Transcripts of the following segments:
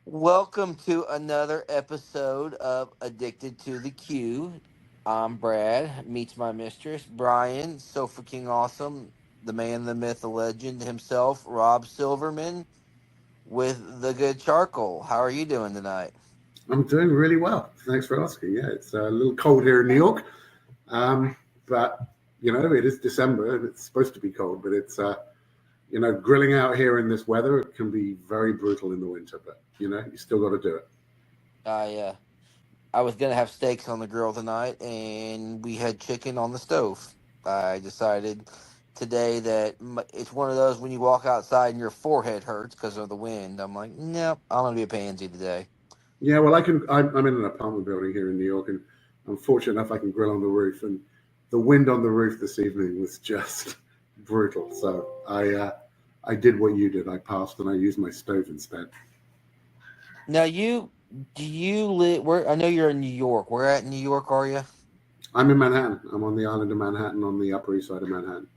Welcome to another episode of Addicted to the Q. I'm Brad, meets my mistress, Brian, Sofa King Awesome, the man, the myth, the legend himself, Rob Silverman, with the good charcoal. How are you doing tonight? I'm doing really well. Thanks for asking. Yeah, it's a little cold here in New York, but it is December and it's supposed to be cold. But it's grilling out here in this weather. It can be very brutal in the winter, but you still got to do it. I was gonna have steaks on the grill tonight, and we had chicken on the stove. I decided today that it's one of those when you walk outside and your forehead hurts because of the wind. I'm like, nope, I'm gonna be a pansy today. Yeah, well, I can. I'm in an apartment building here in New York, and I'm fortunate enough I can grill on the roof. And the wind on the roof this evening was just brutal. So I did what you did. I passed and I used my stove instead. Now, do you live where? I know you're in New York. Where at in New York are you? I'm in Manhattan. I'm on the island of Manhattan, on the Upper East Side of Manhattan.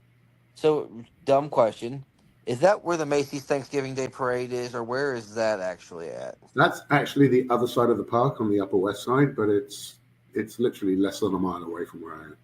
So, dumb question. Is that where the Macy's Thanksgiving Day Parade is, or where is that actually at? That's actually the other side of the park on the Upper West Side, but it's literally less than a mile away from where I am.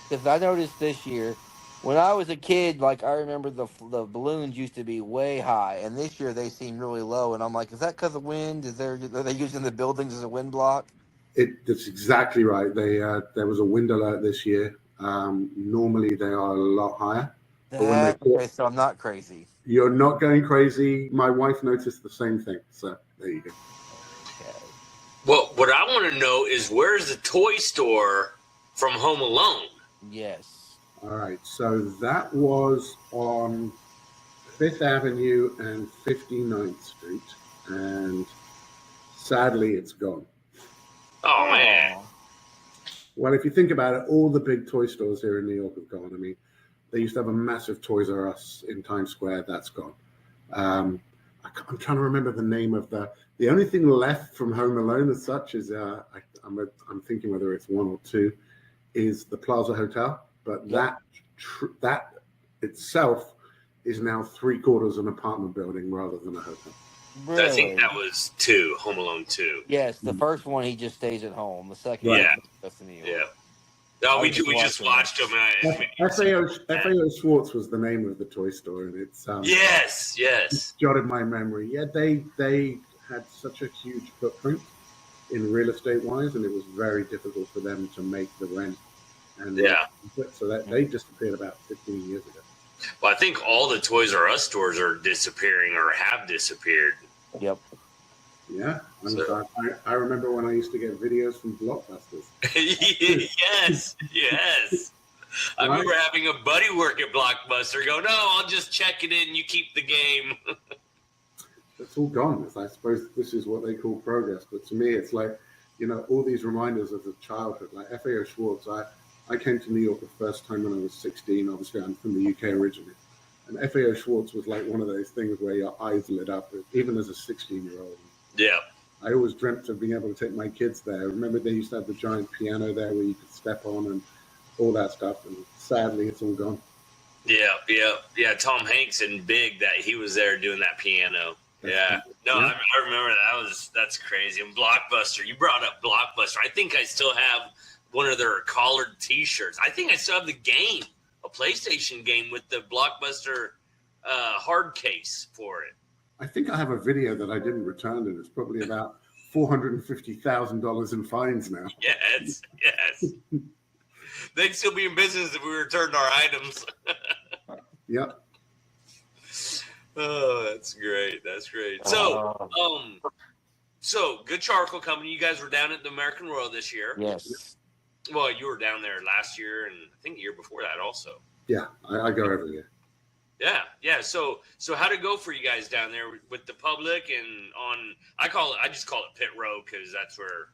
Because I noticed this year, when I was a kid, like I remember the balloons used to be way high, and this year they seem really low. And I'm like, is that because of wind? Are they using the buildings as a wind block? That's exactly right. There was a wind alert this year. Normally they are a lot higher, but when they That okay, so I'm not crazy. you're not going crazy. My wife noticed the same thing. So there you go. Okay. Well, what I want to know is where's the toy store from Home Alone? Yes. All right. So that was on Fifth Avenue and 59th Street, and sadly it's gone. Oh, man. Well, if you think about it, all the big toy stores here in New York have gone. I mean, they used to have a massive Toys R Us in Times Square. That's gone. Um, I'm trying to remember the name of the only thing left from Home Alone as such is I'm thinking whether it's one or two is the Plaza Hotel, but Yep. that itself is now three-quarters an apartment building rather than a hotel. I think Really? that was 2, Home Alone 2. Yes. The first one he just stays at home. The second Right. one Yeah, he goes to New yeah. York. No, I we was just watching watched them. FAO Schwartz was the name of the toy store, and Yes. jotted my memory. Yeah, they had such a huge footprint in real estate wise, and it was very difficult for them to make the rent and Yeah. so that they disappeared about 15 years ago. Well, I think all the Toys R Us stores are disappearing or have disappeared. Yep. Yeah, So- I remember when I used to get videos from Blockbusters. yes. I Right. remember having a buddy work at Blockbuster go, no, I'll just check it in. You keep the game. It's all gone. I suppose this is what they call progress. But to me, it's like, all these reminders of the childhood. Like FAO Schwartz, I came to New York the first time when I was 16. Obviously, I'm from the UK originally. And FAO Schwartz was like one of those things where your eyes lit up, even as a 16-year-old. Yeah. I always dreamt of being able to take my kids there. Remember, they used to have the giant piano there where you could step on and all that stuff. And sadly, it's all gone. Yeah. Tom Hanks and Big, that he was there doing that piano. Yeah. No, Yeah. I remember that's crazy. And Blockbuster, you brought up Blockbuster. I think I still have one of their collared T-shirts. I think I still have the game, a PlayStation game with the Blockbuster hard case for it. I think I have a video that I didn't return, and it's probably about $450,000 in fines now. Yes. They'd still be in business if we returned our items. Yep. Oh, that's great. So Good Charcoal Company, you guys were down at the American Royal this year. Yes. Well, you were down there last year and I think the year before that also. Yeah, I go every year. Yeah. So how'd it go for you guys down there with the public and on? I just call it Pit Row because that's where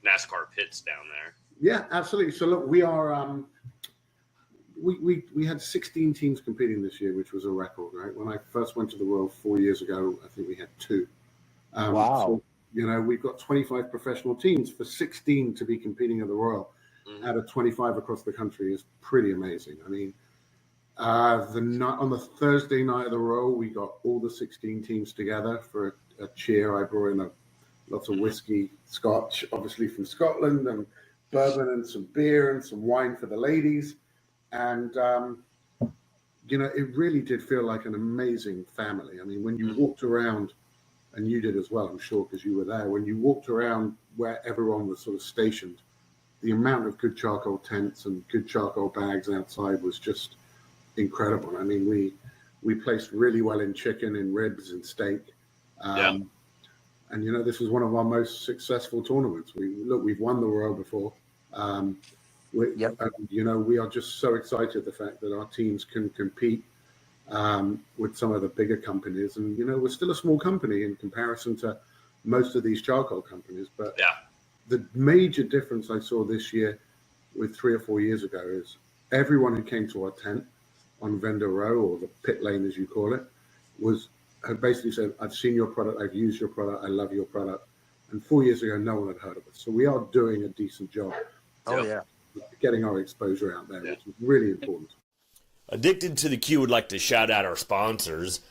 NASCAR pits down there. Yeah, absolutely. So look, we are we had 16 teams competing this year, which was a record, right? When I first went to the Royal 4 years ago, I think we had 2. Wow. So, we've got 25 professional teams. For 16 to be competing at the Royal out of 25 across the country is pretty amazing. I mean, On the Thursday night of the Royal, we got all the 16 teams together for a cheer. I brought in lots of whiskey, scotch, obviously from Scotland, and bourbon and some beer and some wine for the ladies. And, it really did feel like an amazing family. I mean, when you walked around, and you did as well, I'm sure, because you were there, when you walked around where everyone was sort of stationed, the amount of good charcoal tents and good charcoal bags outside was just incredible. I mean, we placed really well in chicken, in ribs, and steak. And this was one of our most successful tournaments. We've won the Royal before. We are just so excited the fact that our teams can compete with some of the bigger companies, and we're still a small company in comparison to most of these charcoal companies. But the major difference I saw this year with 3 or 4 years ago is everyone who came to our tent on Vendor Row, or the pit lane as you call it, had basically said, I've seen your product, I've used your product, I love your product. And 4 years ago, no one had heard of us. So we are doing a decent job. Getting our exposure out there, which is really important. Addicted to the Q would like to shout out our sponsors: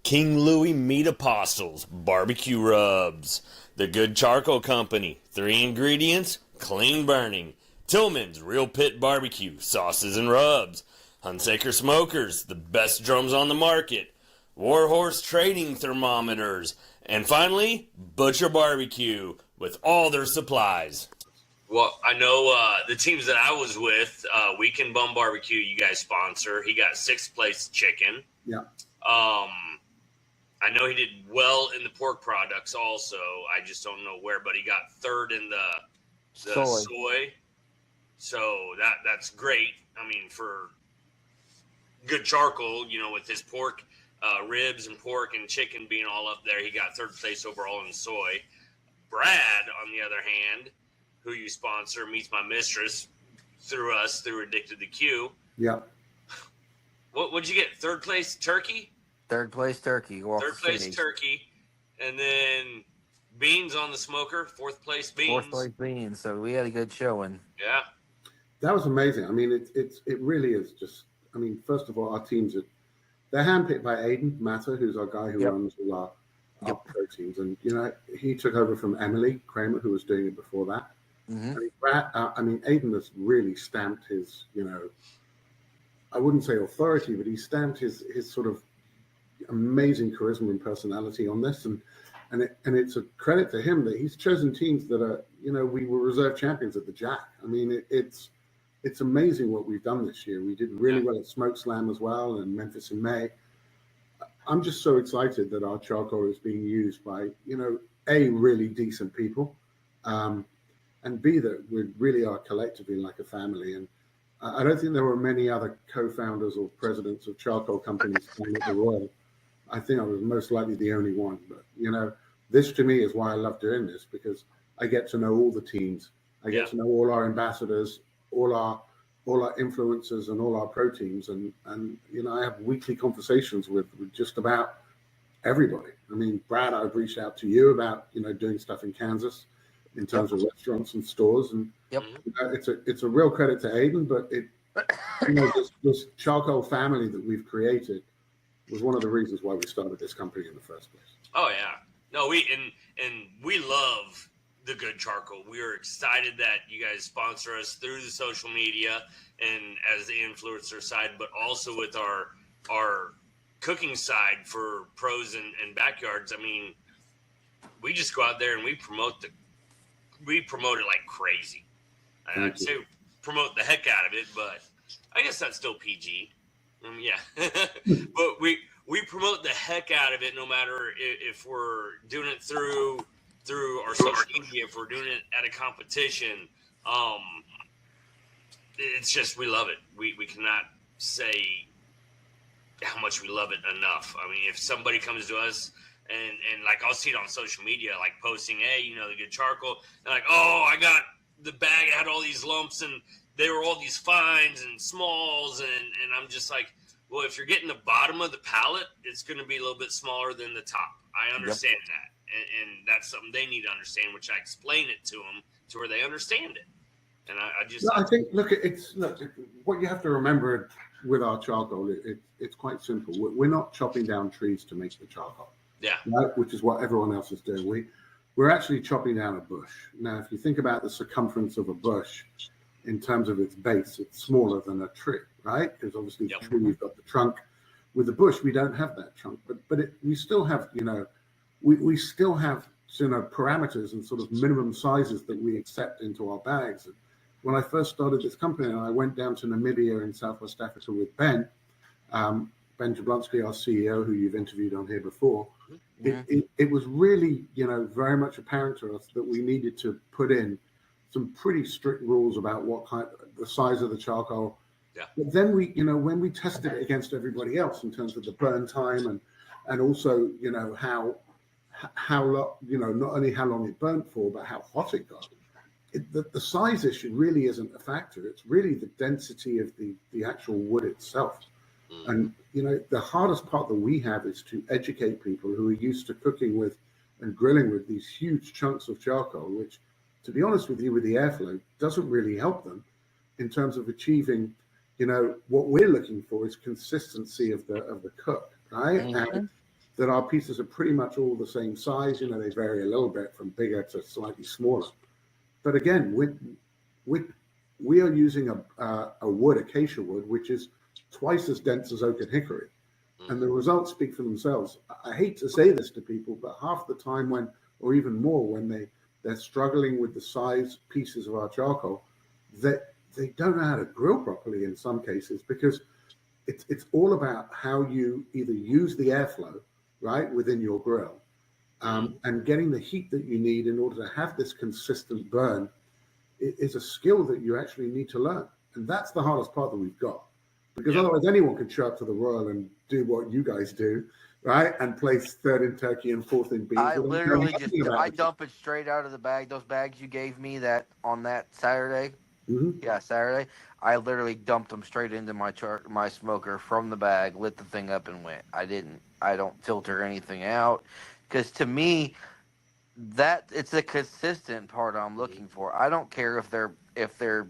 King Louie Meat Apostles Barbecue Rubs, The Good Charcoal Company, 3 ingredients, clean burning, Tillman's Real Pit Barbecue, sauces and rubs, Hunsaker Smokers, the best drums on the market, Warhorse Trading Thermometers, and finally, Butcher Barbecue, with all their supplies. Well, I know the teams that I was with, Weekend Bum Barbecue, you guys sponsor. He got 6th place chicken. Yeah. I know he did well in the pork products also. I just don't know where, but he got 3rd in the soy. So that's great. I mean, for good charcoal, with his pork, ribs and pork and chicken being all up there, he got 3rd place overall in soy. Brad, on the other hand, who you sponsor, Meets My Mistress, through Addicted to Q. Yeah. What'd you get? 3rd place turkey? 3rd place turkey. 3rd place turkey. And then beans on the smoker. 4th place beans. 4th place beans. So we had a good showing. Yeah. That was amazing. I mean, it really is just, I mean, first of all, our teams they're handpicked by Aiden Matter, who's our guy who runs all our pro teams. And, he took over from Emily Kramer, who was doing it before that. Mm-hmm. Aiden has really stamped his, I wouldn't say authority, but he stamped his sort of amazing charisma and personality on this, and it's a credit to him that he's chosen teams that are, we were reserve champions at the Jack. I mean, it's amazing what we've done this year. We did really well at Smoke Slam as well, and Memphis in May. I'm just so excited that our charcoal is being used by, A, really decent people, and B, that we really are collectively like a family. And I don't think there were many other co-founders or presidents of charcoal companies at the Royal. I think I was most likely the only one. But, this to me is why I love doing this, because I get to know all the teams. I get to know all our ambassadors, all our influencers and all our pro teams. And I have weekly conversations with just about everybody. I mean, Brad, I've reached out to you about, doing stuff in Kansas in terms of restaurants and stores, and it's a real credit to Aiden. But this charcoal family that we've created was one of the reasons why we started this company in the first place. Oh yeah, no, we love the Good Charcoal. We are excited that you guys sponsor us through the social media and as the influencer side, but also with our cooking side for pros and backyards. I mean, we just go out there and we promote it like crazy. I'd say promote the heck out of it, but I guess that's still PG. But we promote the heck out of it, no matter if we're doing it through our social media, if we're doing it at a competition. It's just, we love it. We cannot say how much we love it enough. I mean, if somebody comes to us and like, I'll see it on social media, like posting, hey, the Good Charcoal. They're like, oh, I got the bag, it had all these lumps and they were all these fines and smalls. And I'm just like, well, if you're getting the bottom of the pallet, it's going to be a little bit smaller than the top. I understand that. And that's something they need to understand, which I explain it to them to where they understand it. And I think, what you have to remember with our charcoal, it's quite simple. We're not chopping down trees to make the charcoal, Yeah. right? Which is what everyone else is doing. We're actually chopping down a bush. Now, if you think about the circumference of a bush in terms of its base, it's smaller than a tree, right? Because obviously the tree, you've got the trunk. With the bush, we don't have that trunk, but we still have, we still have, parameters and sort of minimum sizes that we accept into our bags. And when I first started this company, and I went down to Namibia in Southwest Africa with Ben Jablonski, our CEO, who you've interviewed on here before, it was really, very much apparent to us that we needed to put in some pretty strict rules about the size of the charcoal. Yeah. But then we, when we tested it against everybody else in terms of the burn time and also, how long, not only how long it burnt for, but how hot it got. The size issue really isn't a factor. It's really the density of the actual wood itself. And, the hardest part that we have is to educate people who are used to cooking with and grilling with these huge chunks of charcoal, which, to be honest with you, with the airflow, doesn't really help them in terms of achieving, what we're looking for is consistency of the cook, right? And that our pieces are pretty much all the same size. They vary a little bit from bigger to slightly smaller. But again, we are using a wood, acacia wood, which is twice as dense as oak and hickory. And the results speak for themselves. I hate to say this to people, but half the time or even more, when they're struggling with the size pieces of our charcoal, that they don't know how to grill properly in some cases, because it's all about how you either use the airflow, right, within your grill, and getting the heat that you need in order to have this consistent burn is a skill that you actually need to learn. And that's the hardest part that we've got, because otherwise anyone could show up to the Royal and do what you guys do, right, and place third in turkey and fourth in beef. I literally I dump it straight out of the bag. Those bags you gave me on that Saturday. Yeah, Saturday. I literally dumped them straight into my smoker from the bag, lit the thing up, and went. I don't filter anything out, because to me, it's the consistent part I'm looking for. I don't care if they're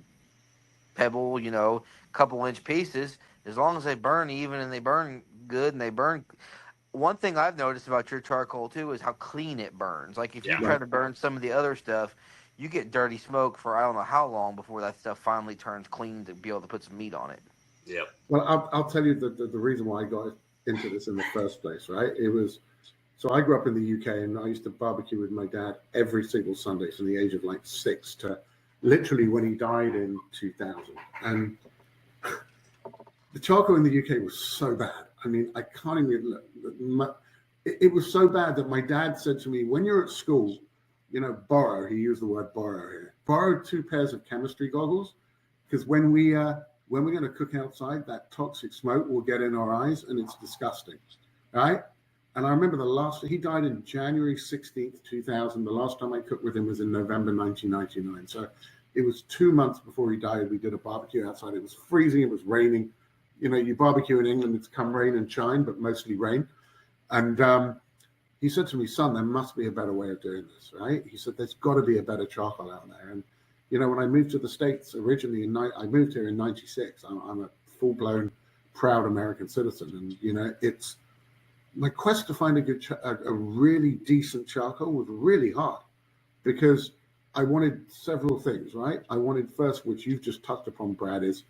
pebble, couple inch pieces, as long as they burn even and they burn good and they burn. One thing I've noticed about your charcoal too is how clean it burns. Like if you try to burn some of the other stuff, you get dirty smoke for I don't know how long before that stuff finally turns clean to be able to put some meat on it. Yep. Well, I'll tell you the reason why I got into this in the first place, right? It was, so I grew up in the UK, and I used to barbecue with my dad every single Sunday from the age of like 6 to literally when he died in 2000. And the charcoal in the UK was so bad. I mean, I can't even look. It was so bad that my dad said to me, when you're at school, borrow, he used the word borrow here, borrow 2 pairs of chemistry goggles, because when we're going to cook outside, that toxic smoke will get in our eyes and it's disgusting, right? And I remember he died in January 16th, 2000. The last time I cooked with him was in November 1999. So it was 2 months before he died. We did a barbecue outside. It was freezing. It was raining. You barbecue in England, it's come rain and shine, but mostly rain. And he said to me, son, there must be a better way of doing this, right? He said, there's got to be a better charcoal out there. And, when I moved to the States originally, I moved here in 96. I'm a full-blown, proud American citizen. And, it's my quest to find a really decent charcoal was really hard, because I wanted several things, right? I wanted first, which you've just touched upon, Brad, is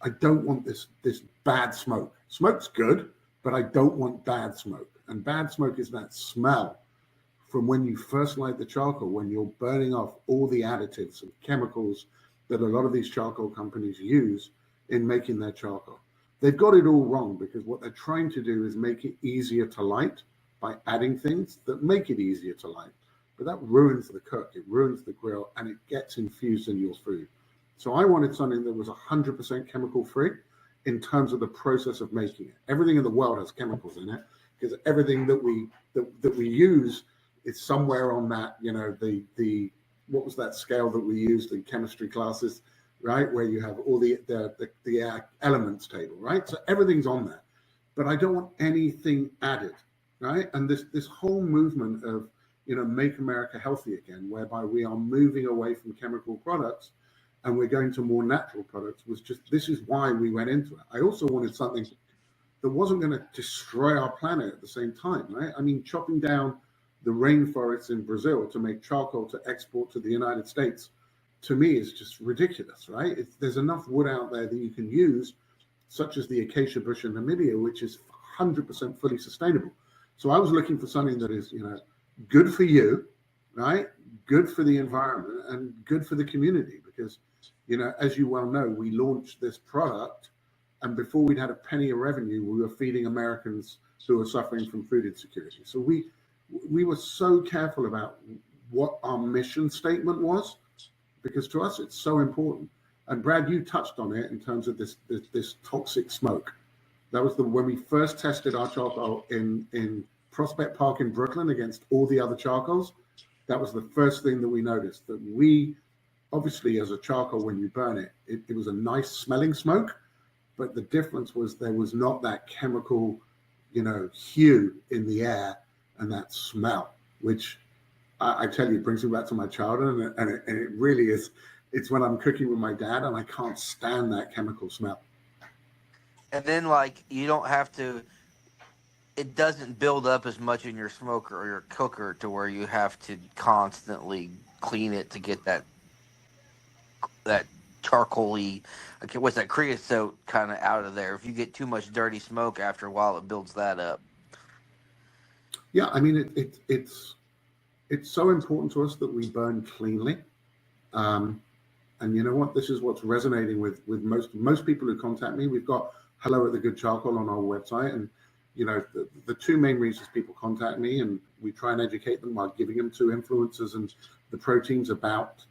I don't want this bad smoke. Smoke's good, but I don't want bad smoke. And bad smoke is that smell from when you first light the charcoal, when you're burning off all the additives and chemicals that a lot of these charcoal companies use in making their charcoal. They've got it all wrong, because what they're trying to do is make it easier to light by adding things that make it easier to light. But that ruins the cook, it ruins the grill, and it gets infused in your food. So I wanted something that was 100% chemical free in terms of the process of making it. Everything in the world has chemicals in it, because everything that we use is somewhere on that, the what was that scale that we used in chemistry classes, right? Where you have all the elements table, right? So everything's on there, but I don't want anything added, right? And this whole movement of, make America healthy again, whereby we are moving away from chemical products, and we're going to more natural products, was just, this is why we went into it. I also wanted something that wasn't going to destroy our planet at the same time, right? I mean, chopping down the rainforests in Brazil to make charcoal to export to the United States, to me, is just ridiculous, right? There's enough wood out there that you can use, such as the acacia bush in Namibia, which is 100% fully sustainable. So I was looking for something that is, good for you, right? Good for the environment and good for the community, because, as you well know, we launched this product, and before we'd had a penny of revenue, we were feeding Americans who were suffering from food insecurity. So we were so careful about what our mission statement was, because to us it's so important. And Brad, you touched on it in terms of this toxic smoke. That was when we first tested our charcoal in Prospect Park in Brooklyn against all the other charcoals. That was the first thing that we noticed, that we, obviously as a charcoal, when you burn it, it was a nice smelling smoke, but the difference was there was not that chemical, hue in the air and that smell, which I tell you, brings me back to my childhood, and it really is. It's when I'm cooking with my dad, and I can't stand that chemical smell. And then, you don't have to. It doesn't build up as much in your smoker or your cooker to where you have to constantly clean it to get that charcoaly, what's that, creosote kind of out of there. If you get too much dirty smoke, after a while, it builds that up. Yeah, I mean, it's so important to us that we burn cleanly. And you know what? This is what's resonating with most people who contact me. We've got Hello at the Good Charcoal on our website. And, the two main reasons people contact me, and we try and educate them by giving them to influencers and the proteins about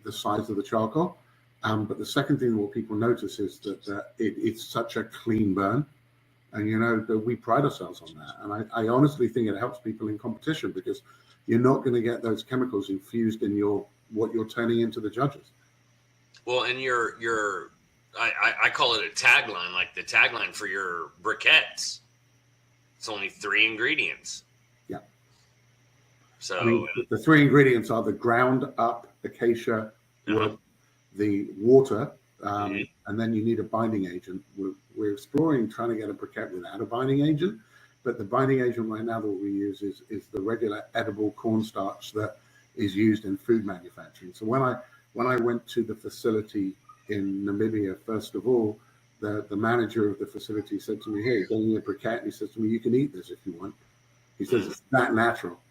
the size of the charcoal. But the second thing what people notice is that it's such a clean burn. And, that we pride ourselves on that. And I honestly think it helps people in competition, because you're not going to get those chemicals infused in what you're turning into the judges. Well, and I call it a tagline, like the tagline for your briquettes. It's only 3 ingredients. Yeah. So I mean, the 3 ingredients are the ground up acacia wood, the water, and then you need a binding agent. We're exploring trying to get a briquette without a binding agent, but the binding agent right now that we use is the regular edible cornstarch that is used in food manufacturing. So when I went to the facility in Namibia, first of all, the manager of the facility said to me, "Hey, don't need a briquette." And he says to me, "You can eat this if you want." He says, "It's that natural."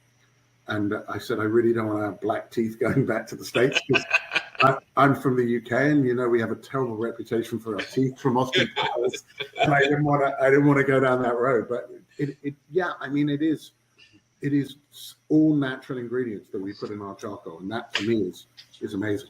And I said, "I really don't want to have black teeth going back to the States, because I'm from the UK, and we have a terrible reputation for our teeth from Austin Powers, and I didn't want to go down that road." But it is all natural ingredients that we put in our charcoal, and that to me is amazing.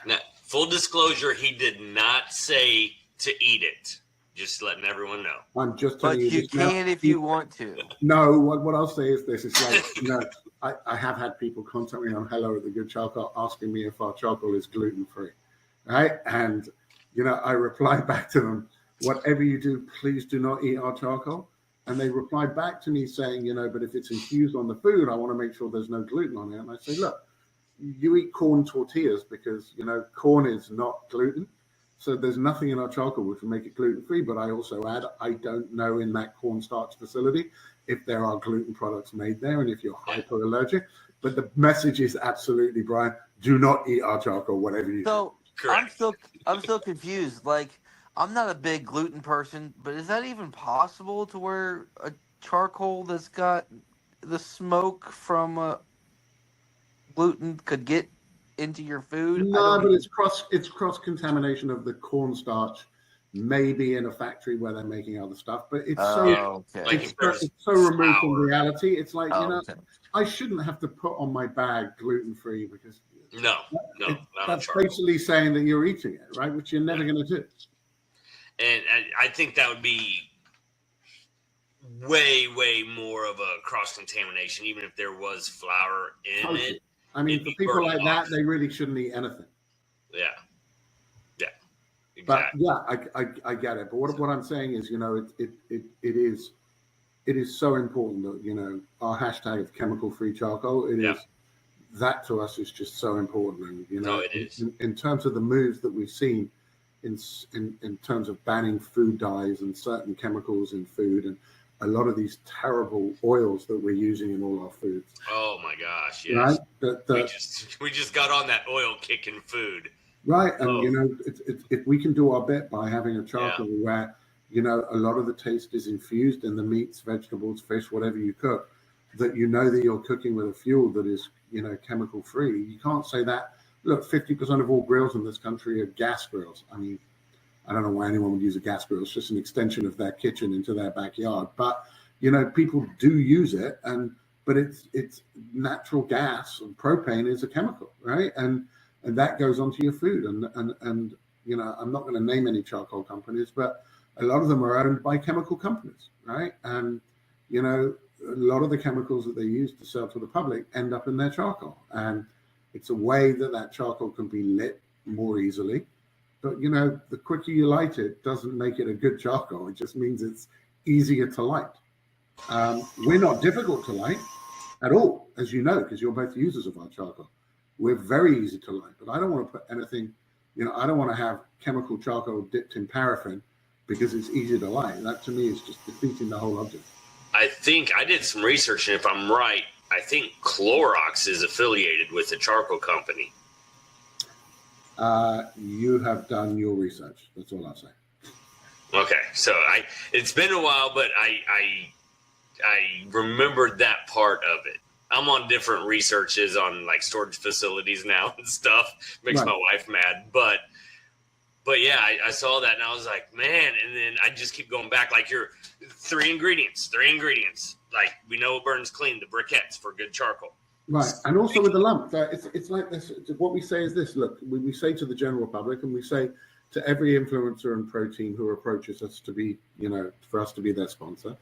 Now, full disclosure, he did not say to eat it. Just letting everyone know. I'm just telling you. But you can if you want to. No, what I'll say is this: it's like I have had people contact me on Hello at the Good Charcoal asking me if our charcoal is gluten free, right? And I reply back to them, "Whatever you do, please do not eat our charcoal." And they reply back to me saying, "But if it's infused on the food, I want to make sure there's no gluten on it." And I say, "Look, you eat corn tortillas because corn is not gluten. So there's nothing in our charcoal which will make it gluten-free, but I also add, I don't know in that cornstarch facility if there are gluten products made there and if you're hyperallergic. But the message is absolutely, Brian, do not eat our charcoal, whatever you do." So Correct. I'm still confused. I'm not a big gluten person, but is that even possible to where a charcoal that's got the smoke from gluten could get into your food? No, but it's cross contamination of the cornstarch, maybe in a factory where they're making other stuff. But it's it's so removed from reality. It's like I shouldn't have to put on my bag gluten free, because that's basically saying that you're eating it, right? Which you're never going to do. And I think that would be way, way more of a cross contamination, even if there was flour in it. I mean, for people like that, they really shouldn't eat anything. Yeah, exactly. But I get it. But what I'm saying is, it is so important that our hashtag of chemical free charcoal. It is that to us is just so important. And No, it is. in terms of the moves that we've seen in terms of banning food dyes and certain chemicals in food, and a lot of these terrible oils that we're using in all our foods. Oh my gosh, yes. Right? We just got on that oil kick in food. Right, and if we can do our bit by having a charcoal where a lot of the taste is infused in the meats, vegetables, fish, whatever you cook, that that you're cooking with a fuel that is chemical free. You can't say that. Look, 50% of all grills in this country are gas grills. I mean, I don't know why anyone would use a gas grill. It's just an extension of their kitchen into their backyard. But people do use it, but it's natural gas, and propane is a chemical, right? And that goes onto your food. And I'm not going to name any charcoal companies, but a lot of them are owned by chemical companies, right? And a lot of the chemicals that they use to sell to the public end up in their charcoal, and it's a way that charcoal can be lit more easily. But the quicker you light it doesn't make it a good charcoal. It just means it's easier to light. We're not difficult to light at all, as you know, because you're both users of our charcoal. We're very easy to light, but I don't want to put anything, I don't want to have chemical charcoal dipped in paraffin because it's easier to light. That to me is just defeating the whole object. I think I did some research, and if I'm right, I think Clorox is affiliated with the charcoal company. You have done your research. That's all I'll say. Okay, so it's been a while, but I remembered that part of it. I'm on different researches on like storage facilities now and stuff. Makes my wife mad, but yeah, I saw that and I was like, man. And then I just keep going back, like your three ingredients. Like we know it burns clean. The briquettes for good charcoal. Right, and also with the lump, it's like this. What we say is this: look, we say to the general public, and we say to every influencer and pro team who approaches us to be, for us to be their sponsor.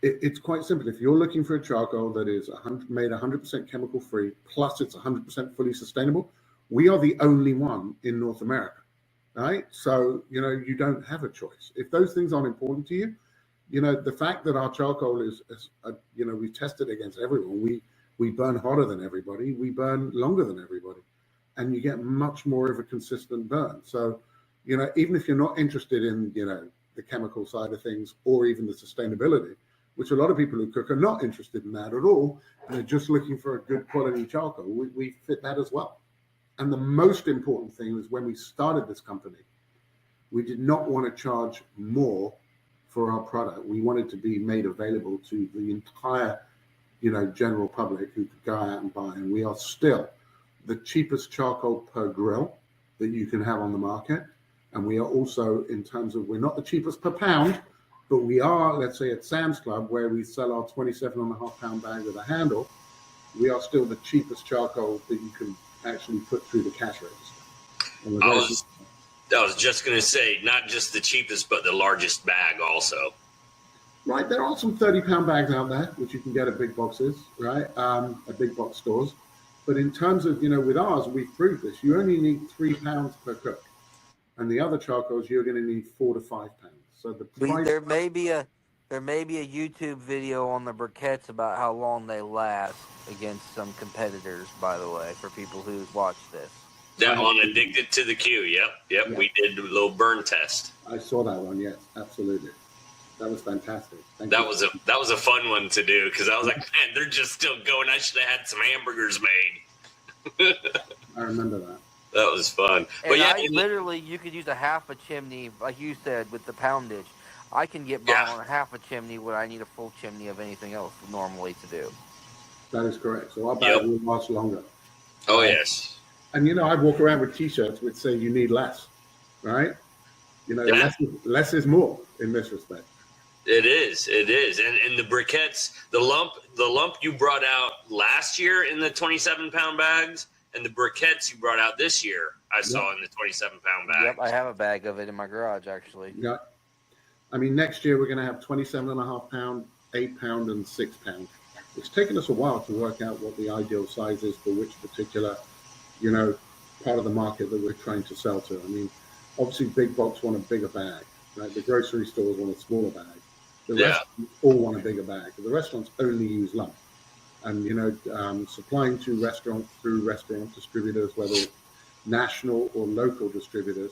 It's quite simple. If you're looking for a charcoal that is made 100% chemical free, plus it's 100% fully sustainable, we are the only one in North America, right? So you don't have a choice. If those things aren't important to you, the fact that our charcoal is we tested against everyone. We burn hotter than everybody. We burn longer than everybody, and you get much more of a consistent burn. So, even if you're not interested in, the chemical side of things or even the sustainability, which a lot of people who cook are not interested in that at all, and are just looking for a good quality charcoal, we fit that as well. And the most important thing was when we started this company, we did not want to charge more for our product. We wanted to be made available to the entire general public who could go out and buy. And we are still the cheapest charcoal per grill that you can have on the market. And we are also, in terms of, we're not the cheapest per pound, but we are, let's say at Sam's Club, where we sell our 27.5 pound bag with a handle, we are still the cheapest charcoal that you can actually put through the cash register. I was just going to say, not just the cheapest, but the largest bag also. Right, there are some 30-pound bags out there, which you can get at big boxes, right? At big box stores. But in terms of, with ours, we've proved this. You only need 3 pounds per cook. And the other charcoals, you're going to need 4 to 5 pounds. So the price... There may be a YouTube video on the briquettes about how long they last against some competitors, by the way, for people who watch this. That one, Addicted to the Q. Yep. We did a little burn test. I saw that one, yes, absolutely. That was fantastic. That was a fun one to do because I was like, man, they're just still going. I should have had some hamburgers made. I remember that. That was fun. But yeah, literally, you could use a half a chimney, like you said, with the poundage. I can get by on a half a chimney when I need a full chimney of anything else normally to do. That is correct. So our bag will last longer. Oh, yes. And, I walk around with T-shirts which say you need less, right? Less is more in this respect. It is. And the briquettes, the lump you brought out last year in the 27-pound bags, and the briquettes you brought out this year, I saw in the 27-pound bags. Yep, I have a bag of it in my garage, actually. Yeah. I mean, next year we're going to have 27.5 pound, 8 pound, and 6 pound. It's taken us a while to work out what the ideal size is for which particular, part of the market that we're trying to sell to. I mean, obviously big box want a bigger bag, right? The grocery stores want a smaller bag. The restaurants all want a bigger bag. The restaurants only use lump. and supplying to restaurants through restaurant distributors, whether it's national or local distributors.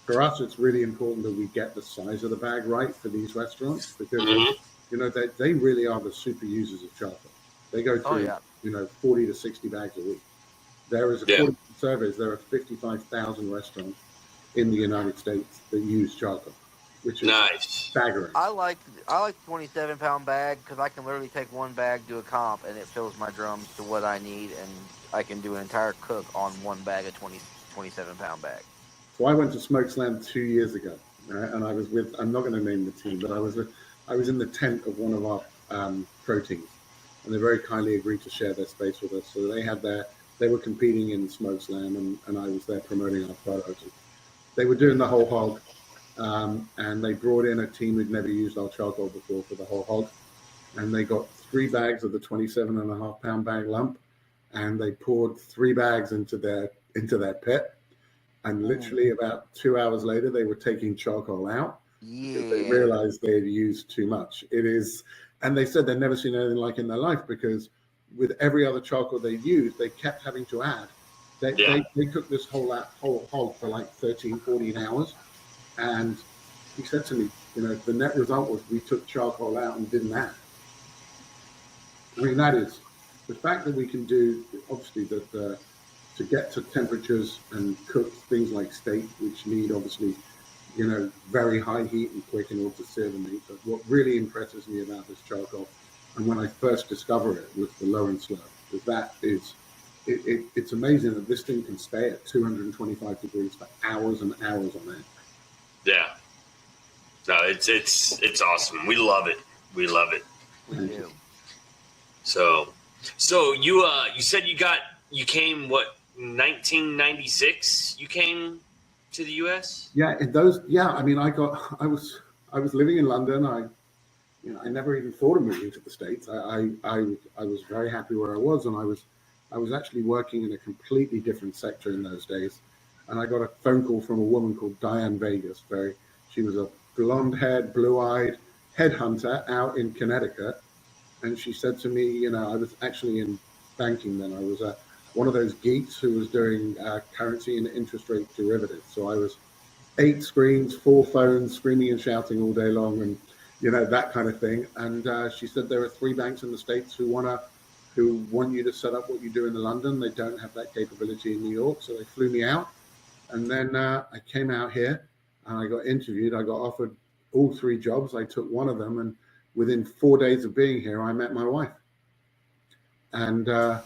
For us, it's really important that we get the size of the bag right for these restaurants because they really are the super users of charcoal. They go through 40 to 60 bags a week. There is, according to surveys, there are 55,000 restaurants in the United States that use charcoal, which is staggering. I like the 27-pound bag because I can literally take one bag, do a comp, and it fills my drums to what I need, and I can do an entire cook on one bag of 27-pound bag. So I went to Smoke Slam 2 years ago, and I was with, I'm not going to name the team, but I was in the tent of one of our pro teams, and they very kindly agreed to share their space with us. So they were competing in Smoke Slam, and I was there promoting our photos. They were doing the whole hog, and they brought in a team who'd never used our charcoal before for the whole hog, and they got 3 bags of the 27.5-pound bag lump, and they poured 3 bags into their pit, and literally about 2 hours later, they were taking charcoal out because they realized they had used too much. It is, and they said they'd never seen anything like it in their life because with every other charcoal they used, they kept having to add. They cooked this whole hog for like 13, 14 hours. And he said to me, the net result was we took charcoal out and didn't add. I mean, that is the fact that we can do, obviously, that to get to temperatures and cook things like steak, which need, obviously, very high heat and quick in order to sear the meat. But what really impresses me about this charcoal, and when I first discovered it, was the low and slow. That is, it's amazing that this thing can stay at 225 degrees for hours and hours on end. Yeah. No, it's awesome. We love it. We love it. We do. So you said you came 1996? You came to the U.S. Yeah, I mean, I was living in London. I never even thought of moving to the States. I was very happy where I was, and I was actually working in a completely different sector in those days. And I got a phone call from a woman called Diane Vegas. She was a blonde-haired, blue-eyed headhunter out in Connecticut. And she said to me, I was actually in banking then. I was one of those geeks who was doing currency and interest rate derivatives. So I was 8 screens, 4 phones, screaming and shouting all day long, and that kind of thing. And she said there are 3 banks in the States who want you to set up what you do in London. They don't have that capability in New York, so they flew me out. And then I came out here and I got interviewed. I got offered all 3 jobs. I took one of them, and within 4 days of being here, I met my wife. And the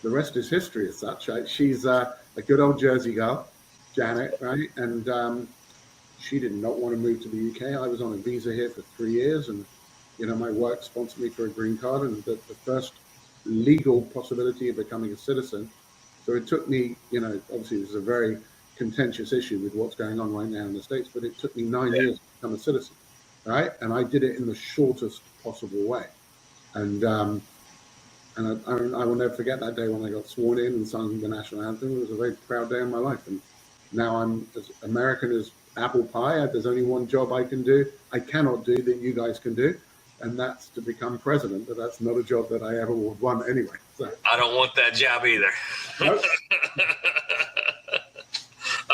rest is history as such. She's a good old Jersey girl, Janet, right? And she did not want to move to the UK. I was on a visa here for 3 years, and my work sponsored me for a green card and the first legal possibility of becoming a citizen. So it took me, obviously it was a very contentious issue with what's going on right now in the States, but it took me 9 years to become a citizen, right? And I did it in the shortest possible way. And I will never forget that day when I got sworn in and sung the national anthem. It was a very proud day in my life. And now I'm as American as apple pie. There's only one job I cannot do that you guys can do, and that's to become president. But that's not a job that I ever would want anyway. So. I don't want that job either. Nope.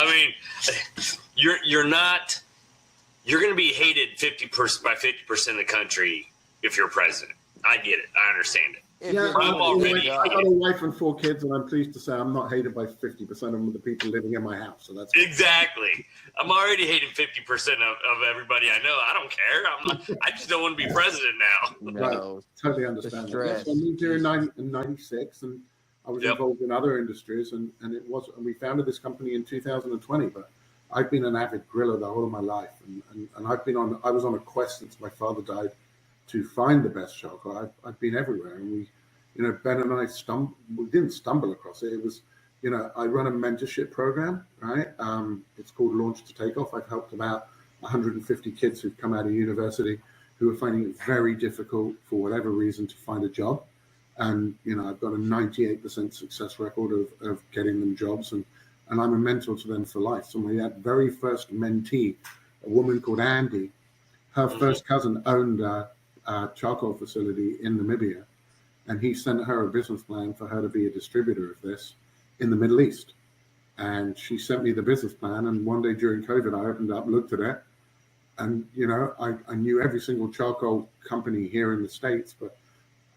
I mean, you're going to be hated 50% by 50% of the country if you're president. I get it. I understand it. I got a wife and 4 kids, and I'm pleased to say I'm not hated by 50% of the people living in my house. So that's exactly. I'm already hating 50% of everybody I know. I don't care. I just don't want to be president now. No, right. Totally understand. So I moved here in 96, and I was involved in other industries, and we founded this company in 2020. But I've been an avid griller the whole of my life, and I was on a quest since my father died to find the best charcoal. I've been everywhere, and Ben and I we didn't stumble across it. It was, I run a mentorship program, right? It's called Launch to Take Off. I've helped about 150 kids who've come out of university who are finding it very difficult for whatever reason to find a job. And, I've got a 98% success record of getting them jobs, and I'm a mentor to them for life. So my very first mentee, a woman called Andy, her first cousin owned a charcoal facility in Namibia, and he sent her a business plan for her to be a distributor of this in the Middle East. And she sent me the business plan, and one day during COVID, I opened up, looked at it, and I knew every single charcoal company here in the States, but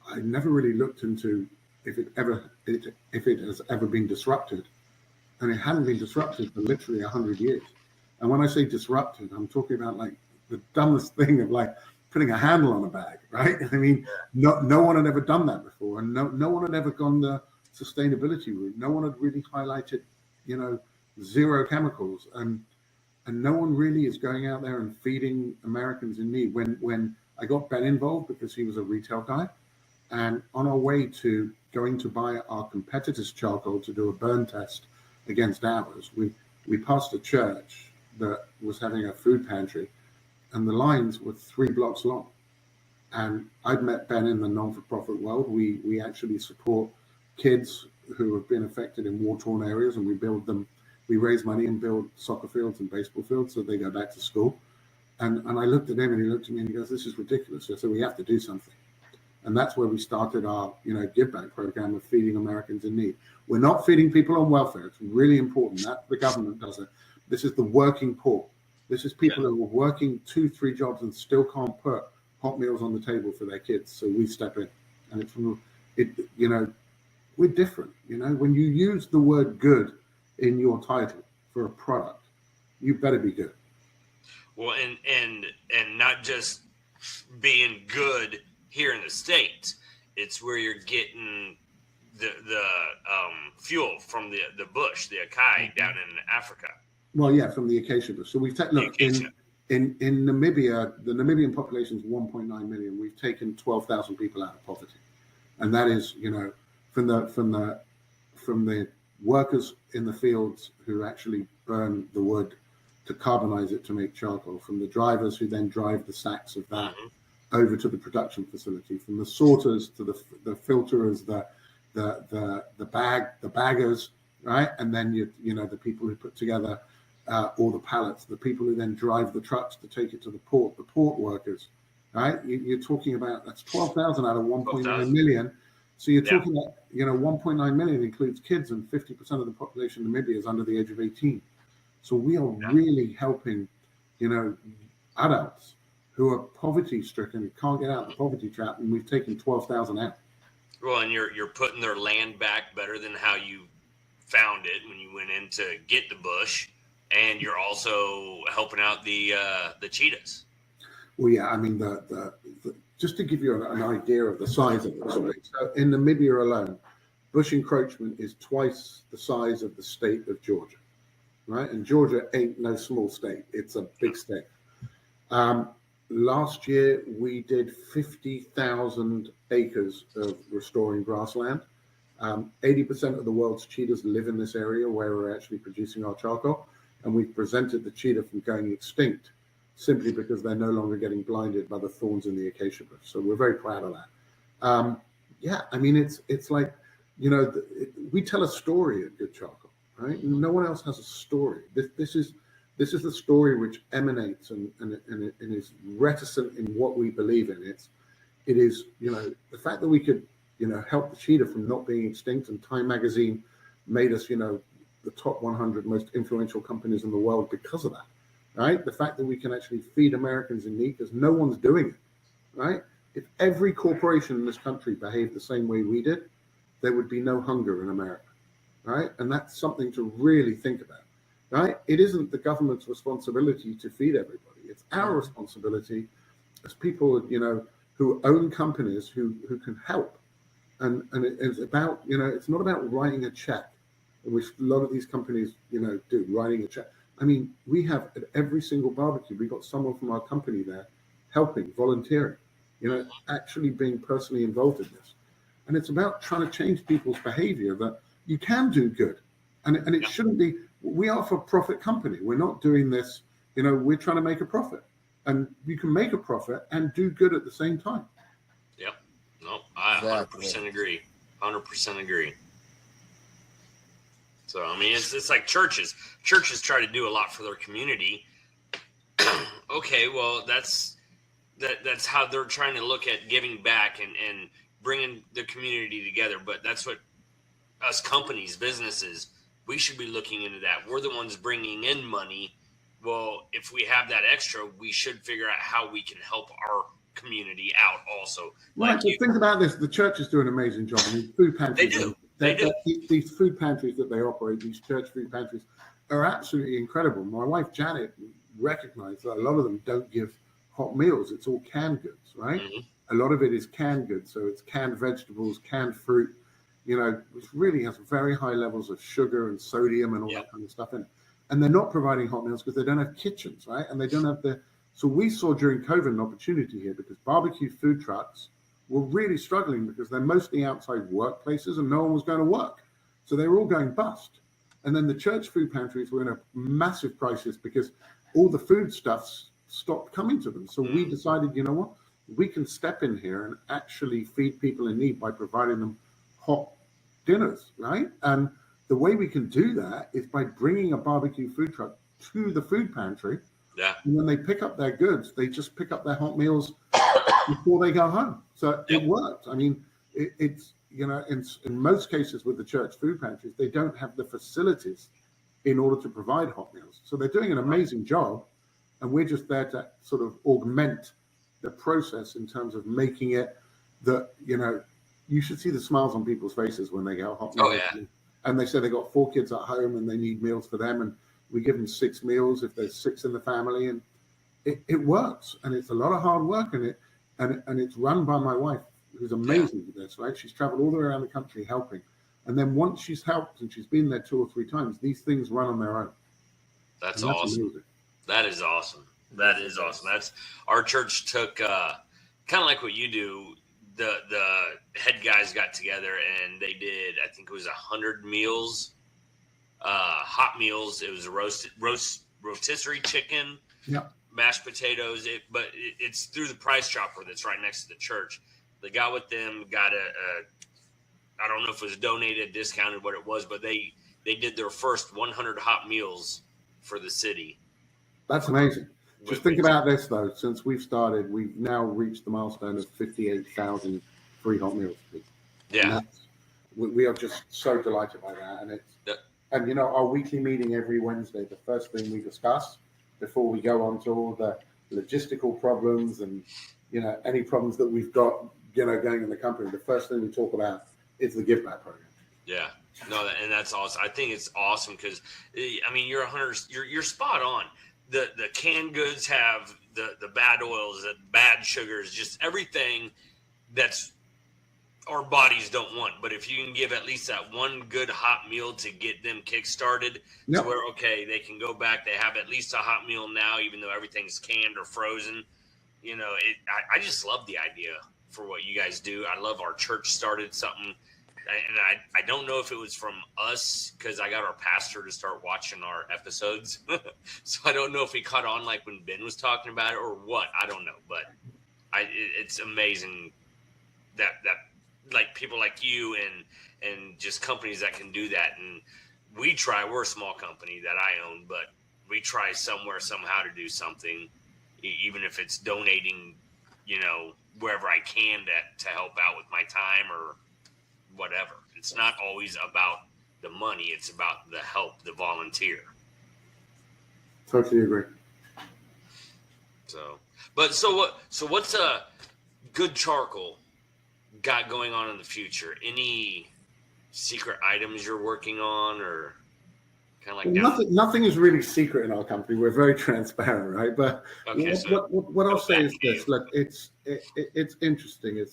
I never really looked into if it has ever been disrupted, and it hadn't been disrupted for literally 100 years. And when I say disrupted, I'm talking about like the dumbest thing of like putting a handle on a bag, right? I mean, no one had ever done that before, and no one had ever gone the sustainability route. No one had really highlighted, zero chemicals, and no one really is going out there and feeding Americans in need. When I got Ben involved because he was a retail guy, and on our way to going to buy our competitors' charcoal to do a burn test against ours, we passed a church that was having a food pantry, and the lines were 3 blocks long. And I'd met Ben in the non-for-profit world. We actually support kids who have been affected in war-torn areas, and we raise money and build soccer fields and baseball fields so they go back to school. And I looked at him, and he looked at me and he goes, "This is ridiculous." I said, "We have to do something." And that's where we started our, give back program of feeding Americans in need. We're not feeding people on welfare. It's really important that the government does it. This is the working poor. This is people who are working 2-3 jobs and still can't put hot meals on the table for their kids. So we step in, and we're different. When you use the word good in your title for a product, you better be good. Well, and not just being good here in the States, it's where you're getting the fuel from the bush, the acai down in Africa. Well, yeah, from the acacia bush. So we've taken, look, in Namibia, the Namibian population is 1.9 million. We've taken 12,000 people out of poverty, and that is, from the workers in the fields who actually burn the wood to carbonize it to make charcoal, from the drivers who then drive the sacks of that over to the production facility, from the sorters to the filterers, the baggers, right, and then the people who put together all the pallets, the people who then drive the trucks to take it to the port workers, right? You're talking about, that's 12,000 out of 1.9 million. So you're talking about, 1.9 million includes kids, and 50% of the population in Namibia is under the age of 18. So we are really helping, adults who are poverty stricken, can't get out of the poverty trap, and we've taken 12,000 out. Well, and you're putting their land back better than how you found it when you went in to get the bush, and you're also helping out the cheetahs. Well, yeah, I mean, the just to give you an idea of the size of it. So in Namibia alone, bush encroachment is twice the size of the state of Georgia, right? And Georgia ain't no small state; it's a big state. Last year, we did 50,000 acres of restoring grassland. 80% of the world's cheetahs live in this area where we're actually producing our charcoal, and we've prevented the cheetah from going extinct simply because they're no longer getting blinded by the thorns in the acacia bush. So we're very proud of that. I mean, it's like, we tell a story at Good Charcoal, right? No one else has a story. This is the story which emanates and is reticent in what we believe in. It is, the fact that we could, help the cheetah from not being extinct, and Time Magazine made us, the top 100 most influential companies in the world because of that, right? The fact that we can actually feed Americans in need because no one's doing it, right? If every corporation in this country behaved the same way we did, there would be no hunger in America, right? And that's something to really think about. Right? It isn't the government's responsibility to feed everybody. It's our responsibility as people, who own companies who can help. And it's about, it's not about writing a check, which a lot of these companies, do, writing a check. I mean, we have at every single barbecue, we got someone from our company there helping, volunteering, actually being personally involved in this. And it's about trying to change people's behavior that you can do good. And it shouldn't be. We are a for-profit company. We're not doing this, we're trying to make a profit. And you can make a profit and do good at the same time. Yep. No, I 100% agree. 100% agree. So, I mean, it's like churches. Churches try to do a lot for their community. Okay, well, that's how they're trying to look at giving back and bringing the community together. But that's what us companies, businesses, we should be looking into that. We're the ones bringing in money. Well, if we have that extra, we should figure out how we can help our community out also. Right, Like but think about this. The churches do an amazing job. I mean, food pantries. They do. These food pantries that they operate, these church food pantries, are absolutely incredible. My wife, Janet, recognized that a lot of them don't give hot meals. It's all canned goods, right? A lot of it is canned goods. So it's canned vegetables, canned fruit, which really has very high levels of sugar and sodium and all that kind of stuff in it. And they're not providing hot meals because they don't have kitchens, right? And they don't have so we saw during COVID an opportunity here because barbecue food trucks were really struggling because they're mostly outside workplaces and no one was going to work. So they were all going bust. And then the church food pantries were in a massive crisis because all the food stuffs stopped coming to them. So we decided, you know what? We can step in here and actually feed people in need by providing them hot dinners, right? And the way we can do that is by bringing a barbecue food truck to the food pantry. Yeah. And when they pick up their goods, they just pick up their hot meals before they go home. So it works. I mean, it's, in most cases with the church food pantries, they don't have the facilities in order to provide hot meals. So they're doing an amazing job. And we're just there to sort of augment the process in terms of making it that, you should see the smiles on people's faces when they get hot meals. Oh, yeah. And they say they got 4 kids at home and they need meals for them. And we give them 6 meals if there's 6 in the family. And it works. And it's a lot of hard work in it. And it's run by my wife, who's amazing with this, right? She's traveled all the way around the country helping. And then once she's helped and she's been there 2 or 3 times, these things run on their own. That's awesome. Amazing. That is awesome. That is awesome. That's our church took kind of like what you do. The head guys got together and they did, I think it was 100 meals, hot meals. It was a rotisserie chicken, mashed potatoes. It's through the Price Chopper that's right next to the church. The guy with them got I don't know if it was donated, discounted, what it was, but they did their first 100 hot meals for the city. That's amazing. Just think about this, though. Since we've started, we've now reached the milestone of 58,000 free hot meals. Yeah. We are just so delighted by that. And our weekly meeting every Wednesday, the first thing we discuss before we go on to all the logistical problems and, any problems that we've got, going in the company, the first thing we talk about is the give back program. Yeah. No, and that's awesome. I think it's awesome because, I mean, you're spot on. The canned goods have the bad oils, the bad sugars, just everything that's our bodies don't want. But if you can give at least that one good hot meal to get them kick-started to where, okay, they can go back, they have at least a hot meal now, even though everything's canned or frozen. I just love the idea for what you guys do. I love our church started something. And I don't know if it was from us because I got our pastor to start watching our episodes. So I don't know if he caught on like when Ben was talking about it or what. I don't know. But it's amazing that like people like you and just companies that can do that. And we're a small company that I own, but we try somewhere, somehow to do something, even if it's donating, wherever I can to help out with my time or whatever. It's not always about the money. It's about the help, the volunteer. Totally agree. So what's a Good Charcoal got going on in the future? Any secret items you're working on or kind of like nothing is really secret in our company. We're very transparent, right? But okay, what I'll say is this. Look, it's interesting.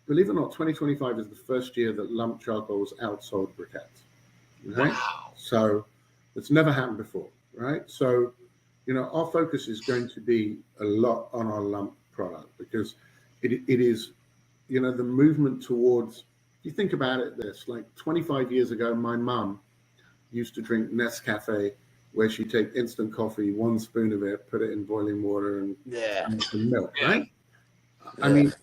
Believe it or not, 2025 is the first year that lump charcoal was outsold briquettes. Right? Wow. So it's never happened before, right? So, our focus is going to be a lot on our lump product because it is, the movement towards, if you think about it, like 25 years ago, my mum used to drink Nescafe where she'd take instant coffee, 1 spoon of it, put it in boiling water and some milk, right? Yeah. I mean,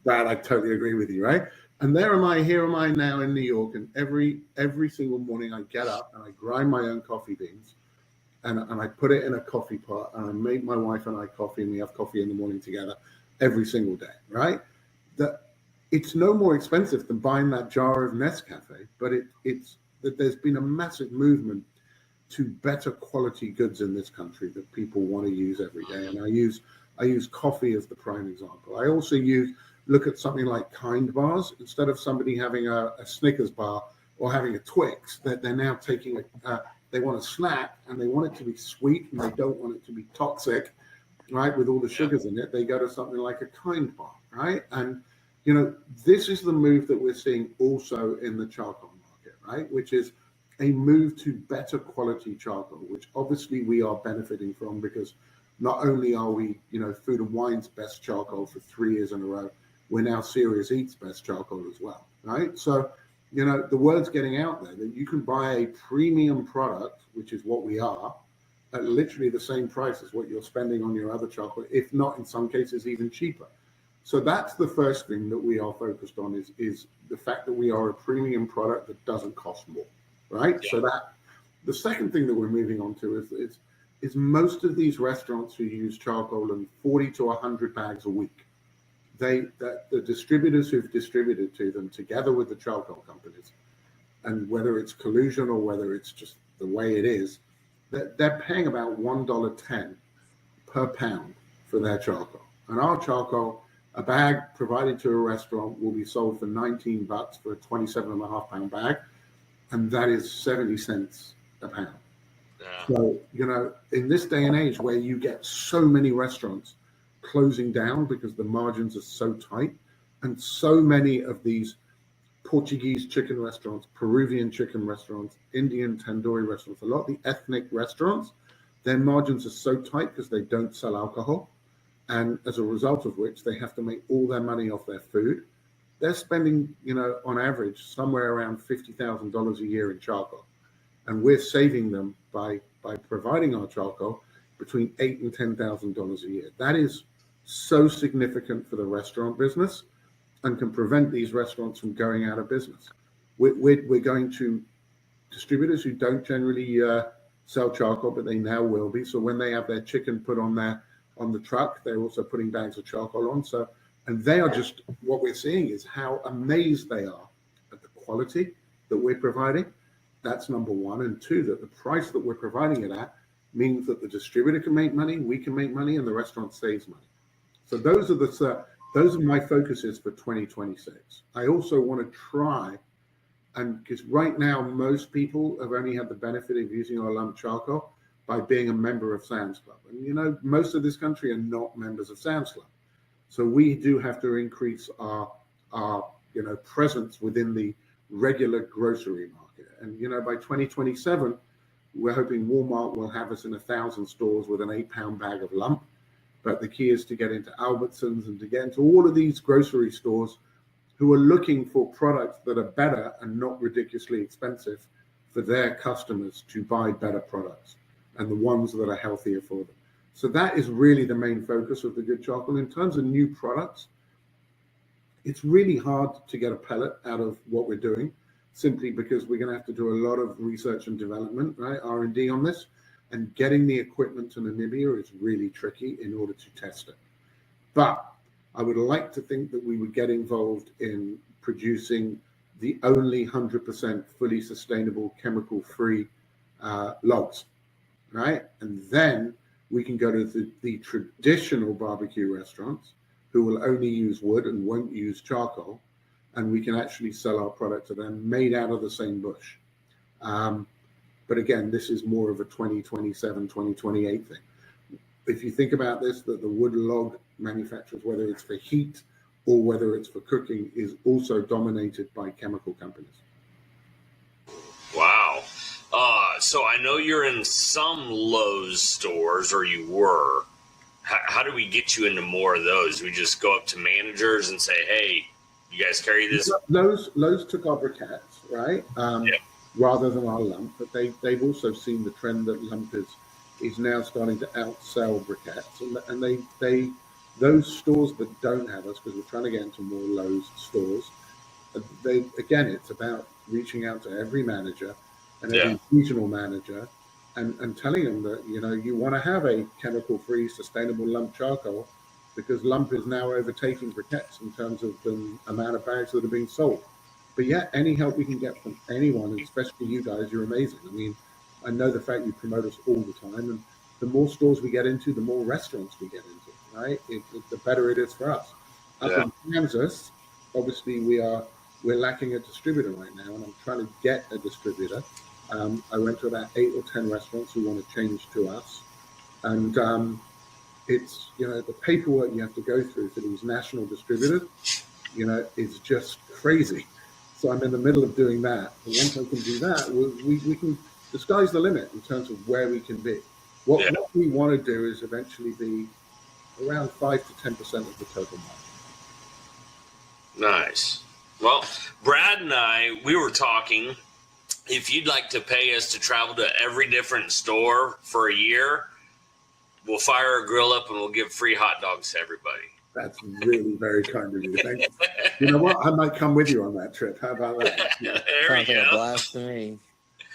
Brad, I totally agree with you, right? And here am I now in New York, and every single morning I get up and I grind my own coffee beans and I put it in a coffee pot and I make my wife and I coffee and we have coffee in the morning together every single day, right? it's no more expensive than buying that jar of Nescafe, but it's that there's been a massive movement to better quality goods in this country that people want to use every day. And I use coffee as the prime example. I also look at something like Kind bars. Instead of somebody having a Snickers bar or having a Twix, that they're now taking they want a snack and they want it to be sweet and they don't want it to be toxic, right? With all the sugars in it, they go to something like a Kind bar, right? And this is the move that we're seeing also in the charcoal market, right? Which is a move to better quality charcoal, which obviously we are benefiting from, because not only are we, Food and Wine's best charcoal for 3 years in a row, we're now Serious Eat's best charcoal as well, right? So, the word's getting out there that you can buy a premium product, which is what we are, at literally the same price as what you're spending on your other charcoal, if not in some cases even cheaper. So that's the first thing that we are focused on is the fact that we are a premium product that doesn't cost more, right? Yeah. So that the second thing that we're moving on to is most of these restaurants who use charcoal in 40 to 100 bags a week, the distributors who've distributed to them together with the charcoal companies, and whether it's collusion or whether it's just the way it is, they're paying about $1.10 per pound for their charcoal. And our charcoal, a bag provided to a restaurant, will be sold for $19 for a 27.5 pound bag, and that is 70 cents a pound. Yeah. So, in this day and age where you get so many restaurants closing down because the margins are so tight, and so many of these Portuguese chicken restaurants, Peruvian chicken restaurants, Indian tandoori restaurants, a lot of the ethnic restaurants, their margins are so tight because they don't sell alcohol. And as a result of which, they have to make all their money off their food. They're spending, on average, somewhere around $50,000 a year in charcoal. And we're saving them by providing our charcoal between $8,000 and $10,000 a year. That is so significant for the restaurant business and can prevent these restaurants from going out of business. We're going to distributors who don't generally sell charcoal, but they now will be. So when they have their chicken put on the truck, they're also putting bags of charcoal on. So, and they are just, what we're seeing is how amazed they are at the quality that we're providing. That's number one. And two, that the price that we're providing it at means that the distributor can make money, we can make money, and the restaurant saves money. So those are my focuses for 2026. I also want to try, and because right now most people have only had the benefit of using our lump charcoal by being a member of Sam's Club. And most of this country are not members of Sam's Club. So we do have to increase our presence within the regular grocery market. And by 2027, we're hoping Walmart will have us in 1,000 stores with an 8-pound bag of lump. But the key is to get into Albertsons and to get into all of these grocery stores who are looking for products that are better and not ridiculously expensive for their customers to buy better products, and the ones that are healthier for them. So that is really the main focus of the Good Charcoal. In terms of new products, it's really hard to get a pellet out of what we're doing, simply because we're going to have to do a lot of research and development, right? R&D on this, and getting the equipment to Namibia is really tricky in order to test it. But I would like to think that we would get involved in producing the only 100% fully sustainable, chemical-free logs, right? And then we can go to the traditional barbecue restaurants who will only use wood and won't use charcoal, and we can actually sell our product to them made out of the same bush. But again, this is more of a 2027, 2028 thing. If you think about this, that the wood log manufacturers, whether it's for heat or whether it's for cooking, is also dominated by chemical companies. Wow. So I know you're in some Lowe's stores, or you were. How do we get you into more of those? We just go up to managers and say, hey, you guys carry this? Lowe's took our briquettes, right? Yeah. Rather than our lump, but they've also seen the trend that lump is now starting to outsell briquettes, and they those stores that don't have us, because we're trying to get into more Lowe's stores, it's about reaching out to every manager and every regional manager and telling them that you want to have a chemical-free sustainable lump charcoal, because lump is now overtaking briquettes in terms of the amount of bags that are being sold. But yeah, any help we can get from anyone, and especially you guys, you're amazing. I mean, I know the fact you promote us all the time, and the more stores we get into, the more restaurants we get into, right? The better it is for us. Up Yeah. in Kansas, obviously we're lacking a distributor right now, and I'm trying to get a distributor. I went to about 8 or 10 restaurants who want to change to us, and it's, the paperwork you have to go through for these national distributors, is just crazy. So I'm in the middle of doing that. And once I can do that, we can, the sky's the limit in terms of where we can be. What we want to do is eventually be around 5 to 10% of the total market. Nice. Well, Brad and I, we were talking, if you'd like to pay us to travel to every different store for a year, we'll fire a grill up and we'll give free hot dogs to everybody. That's really very kind of you. Thank you. You know what? I might come with you on that trip. How about that? There Sounds we like a go. blast to me.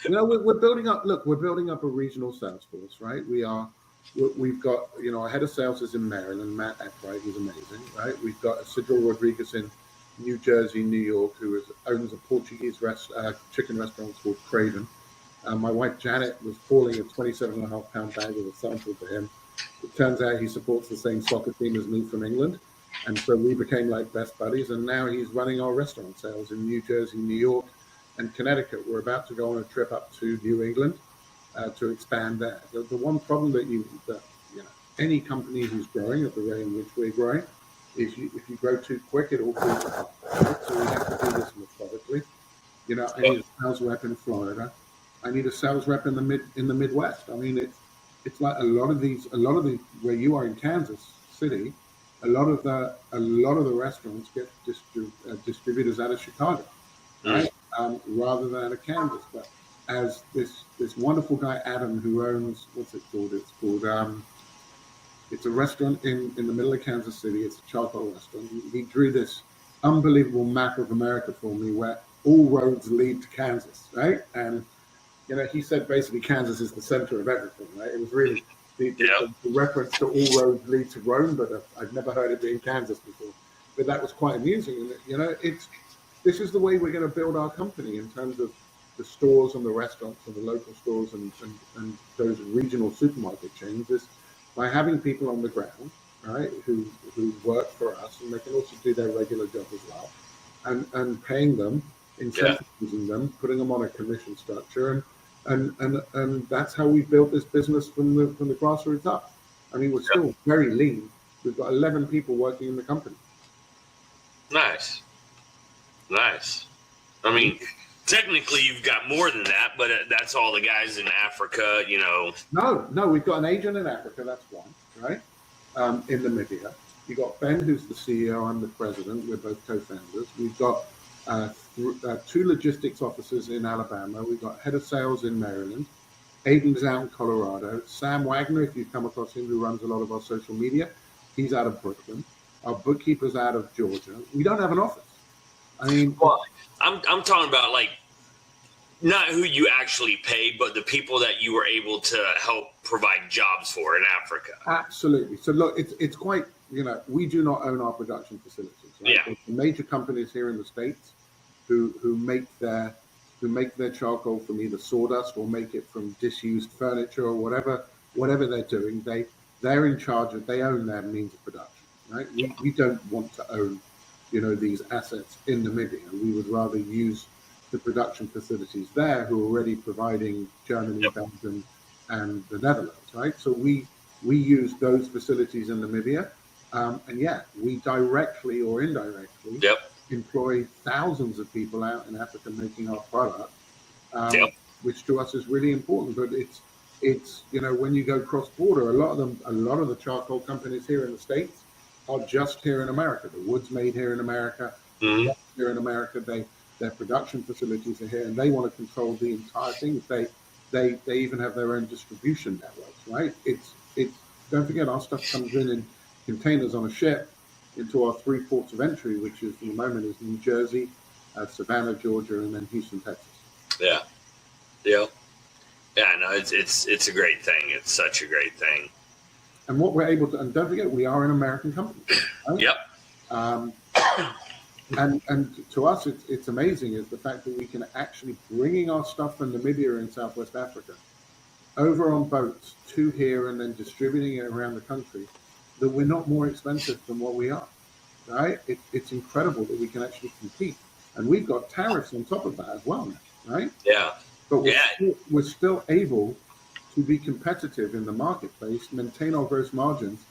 We're building up. Look, we're building up a regional sales force, right? We've got, our head of sales is in Maryland, Matt Epwright, who's amazing, right? We've got Isidro Rodriguez in New Jersey, New York, who owns a Portuguese chicken restaurant called Craven. My wife Janet was hauling a 27.5-pound bag of a sample to him. It turns out he supports the same soccer team as me from England, and so we became like best buddies. And now he's running our restaurant sales in New Jersey, New York, and Connecticut. We're about to go on a trip up to New England to expand there. The one problem that any company who's growing at the rate in which we're growing is if you grow too quick, it all falls apart. Right? So we have to do this methodically. I need a sales rep in Florida. I need a sales rep in the Midwest. I mean, it's like a lot of the where you are in Kansas City, a lot of the restaurants get distributors out of Chicago, right? Rather than out of Kansas. But as this wonderful guy Adam, who owns, what's it called? It's a restaurant in the middle of Kansas City. It's a charcoal restaurant. He drew this unbelievable map of America for me, where all roads lead to Kansas, right? And he said basically Kansas is the center of everything, right? It was really the reference to all roads lead to Rome, but I've never heard it being Kansas before. But that was quite amusing. And, this is the way we're going to build our company in terms of the stores and the restaurants and the local stores and those regional supermarket chains, is by having people on the ground, right, who work for us, and they can also do their regular job as well, and paying them, incentivizing them, putting them on a commission structure, and that's how we built this business from the grassroots up. I mean, we're still very lean. We've got 11 people working in the company. Nice. I mean, technically you've got more than that, but that's all the guys in Africa, No, we've got an agent in Africa. That's one, right? In Namibia. You've got Ben, who's the CEO. I'm the president. We're both co-founders. We've got 2 logistics officers in Alabama. We've got head of sales in Maryland. Aiden's out in Colorado. Sam Wagner, if you've come across him, who runs a lot of our social media, he's out of Brooklyn. Our bookkeeper's out of Georgia. We don't have an office. I mean, well, I'm talking about, like, not who you actually pay, but the people that you were able to help provide jobs for in Africa. Absolutely. So look, it's quite, we do not own our production facilities. Right? Yeah. The major companies here in the States who make their charcoal from either sawdust or make it from disused furniture or whatever they're doing, they're in charge of, they own their means of production, right? We don't want to own, these assets in Namibia. We would rather use the production facilities there, who are already providing Germany, Belgium, and the Netherlands, right? So we use those facilities in Namibia, and we directly or indirectly employ thousands of people out in Africa making our product, which to us is really important. But it's when you go cross border, a lot of the charcoal companies here in the States are just here in America. The wood's made here in America. Mm-hmm. Here in America, their production facilities are here, and they want to control the entire thing. They even have their own distribution networks, right? It's don't forget, our stuff comes in containers on a ship into our 3 ports of entry, which is, in the moment, is New Jersey, Savannah, Georgia, and then Houston, Texas. Yeah. No, it's a great thing. It's such a great thing. And what we're able to, and don't forget, we are an American company. Right? Yep. And to us, it's amazing is the fact that we can actually bringing our stuff from Namibia in Southwest Africa over on boats to here and then distributing it around the country, that we're not more expensive than what we are, right? It's incredible that we can actually compete. And we've got tariffs on top of that as well, right? Yeah. But we're still able to be competitive in the marketplace, maintain our gross margins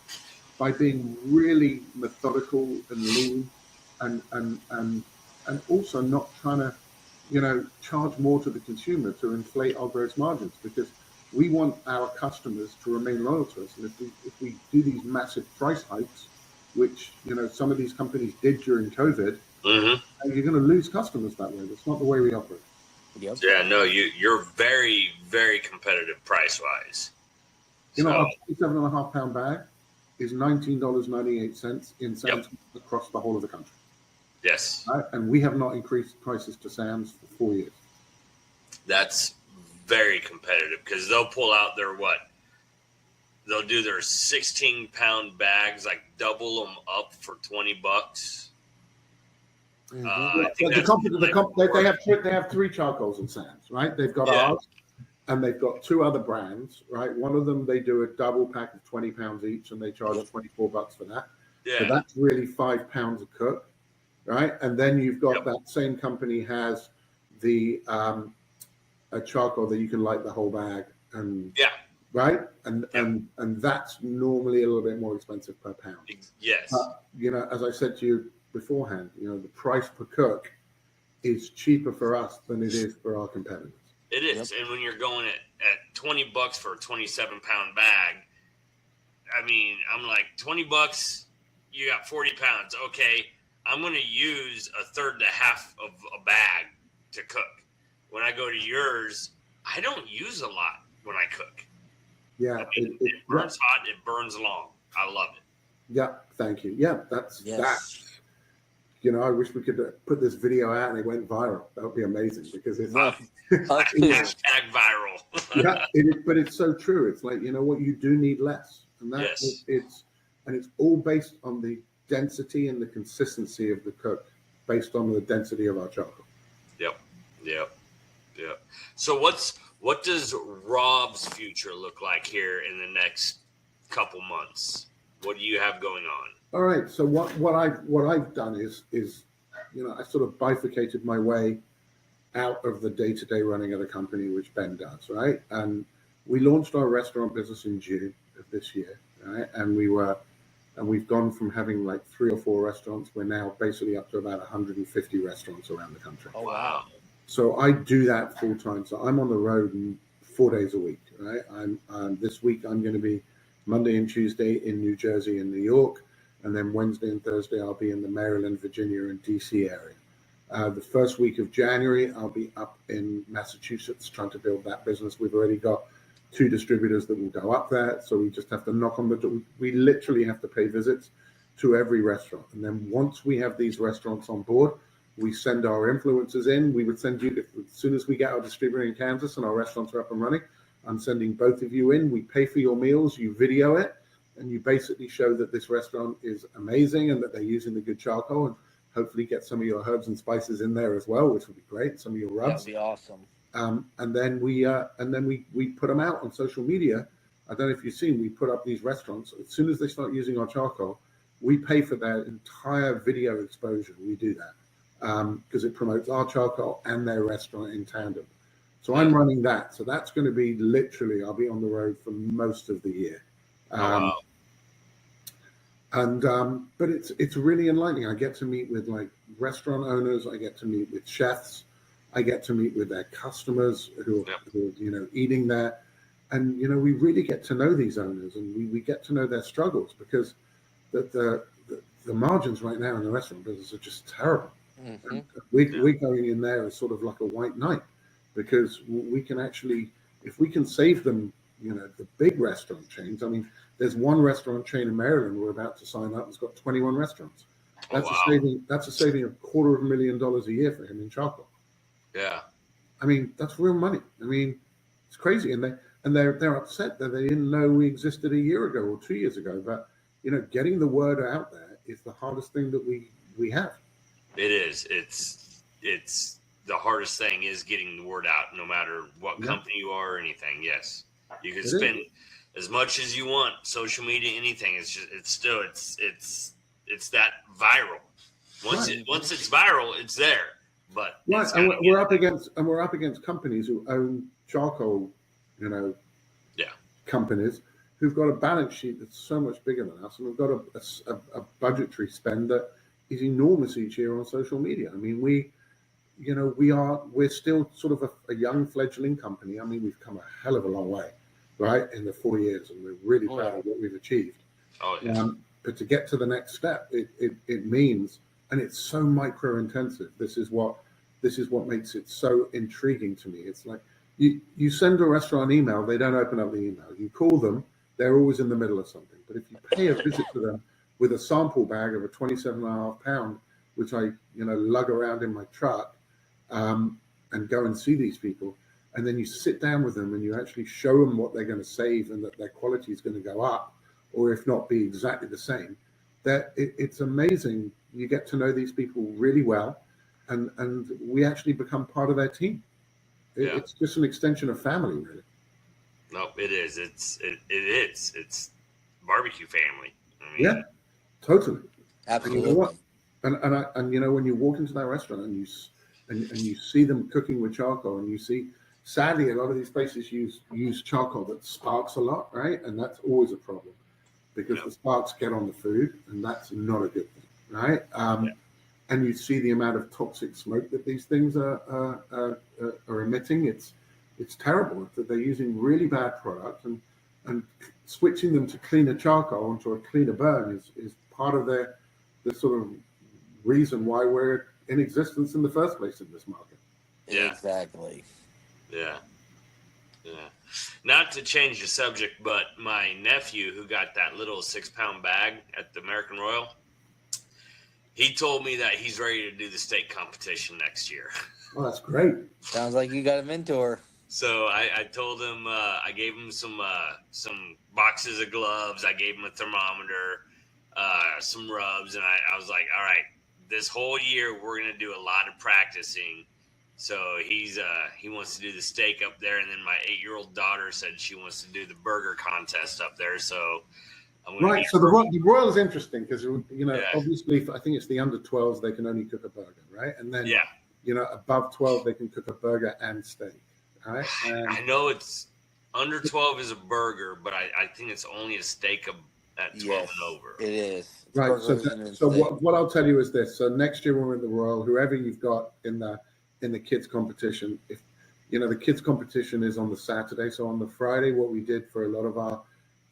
by being really methodical and lean and also not trying to, charge more to the consumer to inflate our gross margins, because we want our customers to remain loyal to us. And if we do these massive price hikes, which, some of these companies did during COVID, you're going to lose customers that way. That's not the way we operate. Yep. Yeah, no, you're very, very competitive price-wise. A 27.5 pound bag is $19.98 in Sam's across the whole of the country. Yes. Right? And we have not increased prices to Sam's for 4 years. That's very competitive, because they'll pull out their they'll do their 16-pound bags, like double them up for $20. I think they have three charcoals in Sam's, right? They've got ours, and they've got two other brands, right? One of them, they do a double pack of 20 pounds each, and they charge $24 for that. Yeah. So that's really 5 pounds a cook, right? And then you've got that same company has the a charcoal that you can light the whole bag, and right, and that's normally a little bit more expensive per pound. Yes. As I said to you beforehand, the price per cook is cheaper for us than it is for our competitors. It is. And when you're going at $20 for a 27-pound bag, I mean, I'm like, $20, you got 40 pounds. Okay, I'm going to use a third to half of a bag to cook. When I go to yours, I don't use a lot when I cook. Yeah. I mean, it burns hot, it burns long. I love it. Yeah, thank you. Yeah, that's. I wish we could put this video out and it went viral. That would be amazing, because it's hashtag viral. But it's so true. It's like, what, you do need less, and it's all based on the density and the consistency of the cook, based on the density of our charcoal. Yep. So what does Rob's future look like here in the next couple months? What do you have going on? All right. So what I've done is I sort of bifurcated my way out of the day-to-day running of the company, which Ben does, right? And we launched our restaurant business in June of this year, right? And we've gone from having like 3 or 4 restaurants. We're now basically up to about 150 restaurants around the country. Oh, wow. So I do that full time. So I'm on the road 4 days a week, right? This week I'm going to be Monday and Tuesday in New Jersey and New York, and then Wednesday and Thursday I'll be in the Maryland, Virginia, and DC area. The first week of January I'll be up in Massachusetts trying to build that business. We've already got 2 distributors that will go up there, so we just have to knock on the door. We literally have to pay visits to every restaurant, and then once we have these restaurants on board, we send our influencers in. We would send you, as soon as we get our distributor in Kansas and our restaurants are up and running, I'm sending both of you in. We pay for your meals, you video it, and you basically show that this restaurant is amazing and that they're using the good charcoal, and hopefully get some of your herbs and spices in there as well, which would be great. Some of your rubs. That'd be awesome. And then we put them out on social media. I don't know if you've seen, we put up these restaurants. As soon as they start using our charcoal, we pay for their entire video exposure. We do that. Because it promotes our charcoal and their restaurant in tandem. So I'm running that. So that's going to be literally, I'll be on the road for most of the year. But it's really enlightening. I get to meet with like restaurant owners. I get to meet with chefs. I get to meet with their customers who are eating there. And, we really get to know these owners, and we get to know their struggles, because the margins right now in the restaurant business are just terrible. Mm-hmm. We're going in there as sort of like a white knight, because we can actually, if we can save them, the big restaurant chains. I mean, there's one restaurant chain in Maryland we're about to sign up. It's got 21 restaurants. That's a saving of $250,000 a year for him in charcoal. Yeah. I mean, that's real money. I mean, it's crazy. And and they're upset that they didn't know we existed a year ago or 2 years ago. But getting the word out there is the hardest thing that we have. It is. It's the hardest thing is getting the word out, no matter what company you are or anything. Yes, you can spend as much as you want social media, anything. It's just it's that viral. Once it's viral, it's there. But and we're up against companies who own charcoal, companies who've got a balance sheet that's so much bigger than us, and we've got a budgetary spend that is enormous each year on social media. I mean, we're still sort of a young fledgling company. I mean, we've come a hell of a long way, right, in the 4 years, and we're really proud of what we've achieved. Oh yeah. But to get to the next step, it means, and it's so micro intensive. This is what makes it so intriguing to me. It's like you send a restaurant an email, they don't open up the email. You call them, they're always in the middle of something. But if you pay a visit to them with a sample bag of a 27.5 pound, which I lug around in my truck, and go and see these people, and then you sit down with them and you actually show them what they're going to save and that their quality is going to go up, or if not be exactly the same, that it's amazing. You get to know these people really well, and we actually become part of their team. It's just an extension of family, really. No, it is. It's barbecue family. I mean, yeah, totally. Absolutely. And when you walk into that restaurant and you see them cooking with charcoal, and you see, sadly, a lot of these places use charcoal that sparks a lot, right? And that's always a problem because the sparks get on the food, and that's not a good thing, right? And you see the amount of toxic smoke that these things are emitting. It's terrible that they're using really bad products, and switching them to cleaner charcoal and to a cleaner burn is part of the sort of reason why we're in existence in the first place in this market. Yeah. Exactly. Yeah. Not to change the subject, but my nephew who got that little 6-pound bag at the American Royal, he told me that he's ready to do the state competition next year. Oh, that's great. Sounds like you got a mentor. So I told him, I gave him some boxes of gloves. I gave him a thermometer, some rubs. And I was like, all right, this whole year we're going to do a lot of practicing. So he wants to do the steak up there. And then my 8-year-old daughter said she wants to do the burger contest up there. So right. So the Royal is interesting because, obviously, I think it's the under 12s, they can only cook a burger, right? And then, above 12, they can cook a burger and steak, right? And I know it's under 12 is a burger, but I think it's only a steak at 12 and over. It is. It's right. So what I'll tell you is this. So next year when we're at the Royal, whoever you've got in the kids competition, if the kids competition is on the Saturday. So on the Friday, what we did for a lot of our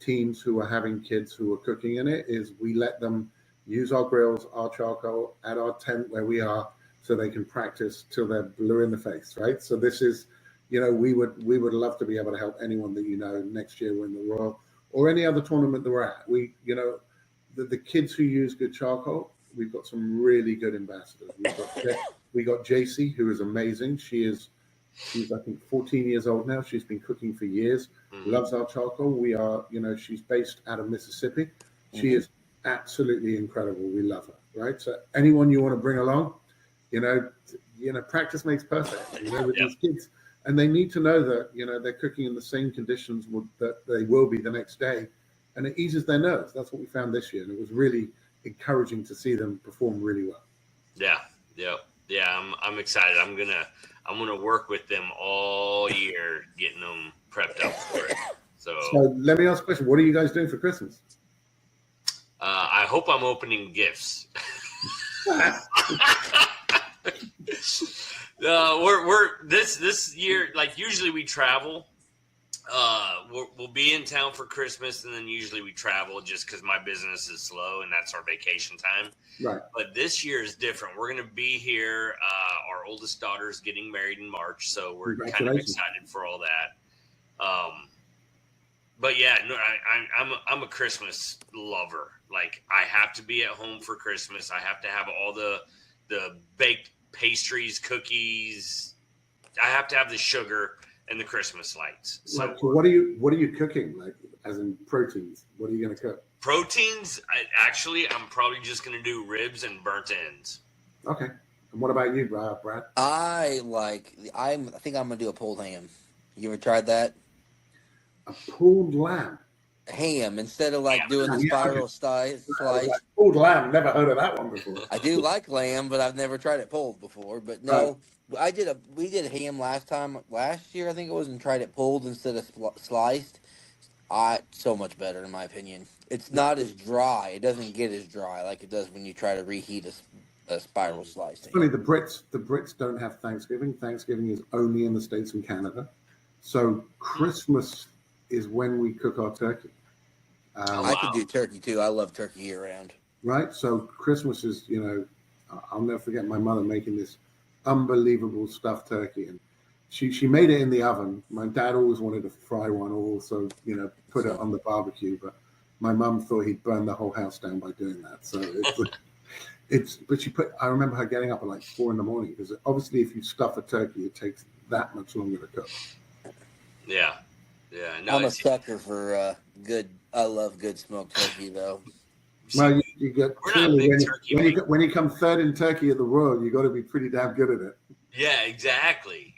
teams who are having kids who are cooking in it is we let them use our grills, our charcoal at our tent where we are, so they can practice till they're blue in the face, right? So this is, we would love to be able to help anyone that next year win the Royal or any other tournament that we're at. We, the kids who use good charcoal, we've got some really good ambassadors. We got JC, who is amazing. She's I think 14 years old now. She's been cooking for years. Loves our charcoal. We are, she's based out of Mississippi. She is absolutely incredible. We love her, right? So anyone you want to bring along, practice makes perfect. With these kids, and they need to know that they're cooking in the same conditions that they will be the next day, and it eases their nerves. That's what we found this year, and it was really encouraging to see them perform really well. Yeah. I'm excited. I'm gonna work with them all year, getting them prepped up for it. So let me ask a question. What are you guys doing for Christmas? I hope I'm opening gifts. We're this year, like usually we travel. We'll be in town for Christmas, and then usually we travel just because my business is slow and that's our vacation time. Right. But this year is different. We're going to be here. Our oldest daughter is getting married in March, so we're kind of excited for all that. But yeah, no, I'm a Christmas lover. Like, I have to be at home for Christmas. I have to have all the baked pastries, cookies. I have to have the sugar. and the Christmas lights. So So what are you cooking, like, as in proteins? What are you going to cook? proteins, I'm probably just going to do ribs and burnt ends. Okay. And what about you, Brad? I think I'm gonna do a pulled ham. You ever tried that? A pulled lamb. Ham instead of like doing the Yeah, spiral okay. slice. Pulled lamb. Never heard of that one before. I do like lamb, but I've never tried it pulled before. But no, we did ham last year I think it was, and tried it pulled instead of sliced. So much better in my opinion. It's not as dry. It doesn't get as dry like it does when you try to reheat a spiral slice. It's funny, the Brits don't have Thanksgiving. Thanksgiving is only in the States and Canada. So Christmas is when we cook our turkey. I could do turkey too. I love turkey year round. Right? So Christmas is, I'll never forget my mother making this unbelievable stuffed turkey. And she made it in the oven. My dad always wanted to fry one or also, put it on the barbecue. But my mum thought he'd burn the whole house down by doing that. So I remember her getting up at like 4 a.m. because obviously if you stuff a turkey, it takes that much longer to cook. Yeah. No, I'm a sucker for good. I love good smoked turkey though. Well, you get we're not big turkey. When you come third in turkey in the world, you got to be pretty damn good at it. Yeah, exactly.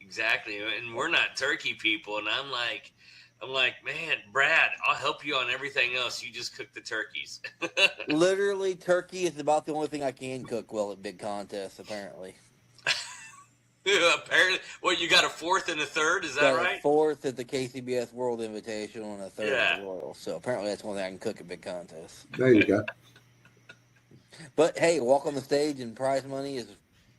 And we're not turkey people. And I'm like, man, Brad, I'll help you on everything else. You just cook the turkeys. Literally, turkey is about the only thing I can cook well at big contests. Apparently. Apparently, well, you got a fourth and a third. Is that right? A fourth at the KCBS World Invitational and a third at the Royal. So apparently, that's one thing I can cook at big contests. There you go. But hey, walk on the stage and prize money is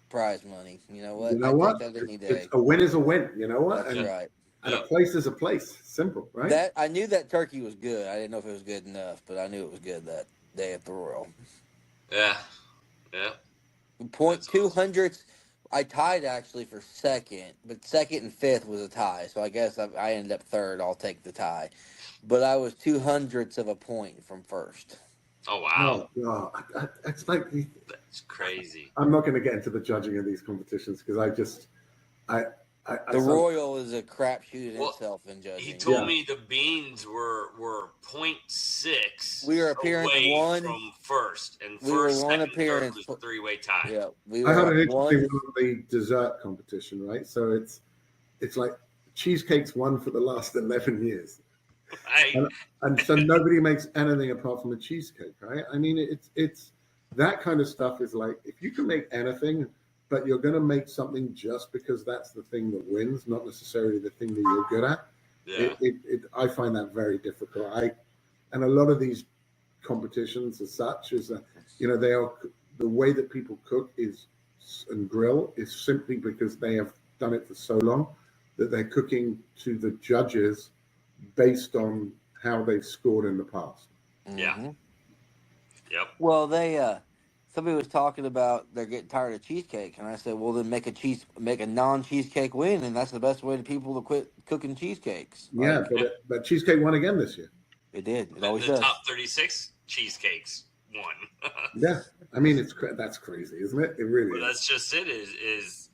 prize money. You know what? Take that any day. A win is a win. You know what? That's right. And a place is a place. Simple, right? That I knew that turkey was good. I didn't know if it was good enough, but I knew it was good that day at the Royal. Yeah. 0.200. I tied actually for second, but second and fifth was a tie. So I guess I ended up third. I'll take the tie. But I was 0.02 of a point from first. Oh, wow. Oh, it's like... That's crazy. I'm not going to get into the judging of these competitions because the Royal is a crapshoot in itself in judging. He told me the beans were 0.6. We were appearance one from first, and we first, were one second, appearance third was a three-way tie. Yeah, I had an interesting one on the dessert competition, right? So it's like cheesecake's won for the last 11 years, and so nobody makes anything apart from a cheesecake, right? I mean, it's that kind of stuff is like if you can make anything. But you're going to make something just because that's the thing that wins, not necessarily the thing that you're good at. Yeah. I find that very difficult. And a lot of these competitions as such is that, they are the way that people cook and grill is simply because they have done it for so long that they're cooking to the judges based on how they've scored in the past. Yeah. Mm-hmm. Yep. Well, somebody was talking about they're getting tired of cheesecake, and I said, "Well, then make a non-cheesecake win, and that's the best way to people to quit cooking cheesecakes." Yeah, but cheesecake won again this year. It did. It always the does. Top 36 cheesecakes won. Yeah, I mean that's crazy, isn't it? It really is. That's just it. Is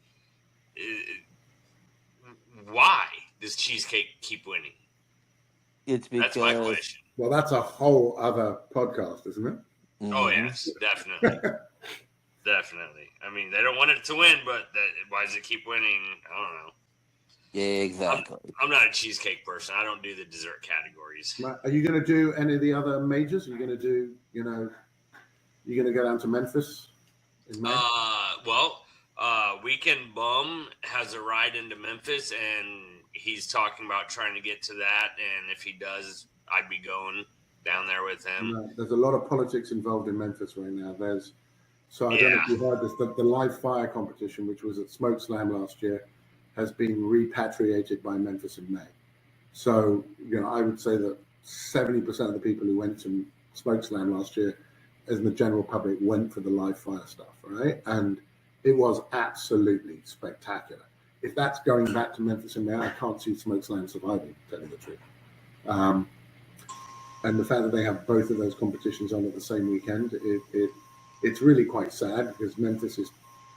why does cheesecake keep winning? It's because that's my question. Well, that's a whole other podcast, isn't it? Mm-hmm. Oh, yes, definitely. Definitely. I mean, they don't want it to win, but why does it keep winning? I don't know. Yeah, exactly. I'm not a cheesecake person. I don't do the dessert categories. Are you going to do any of the other majors? Are you going to do, you're going to go down to Memphis in May? Weekend Bum has a ride into Memphis, and he's talking about trying to get to that. And if he does, I'd be going down there with him. There's a lot of politics involved in Memphis right now. I don't know if you heard this, the live fire competition, which was at Smoke Slam last year, has been repatriated by Memphis in May. So, I would say that 70% of the people who went to Smoke Slam last year, as in the general public, went for the live fire stuff, right? And it was absolutely spectacular. If that's going back to Memphis in May, I can't see Smoke Slam surviving, to tell you the truth. And the fact that they have both of those competitions on at the same weekend, it's really quite sad because Memphis is,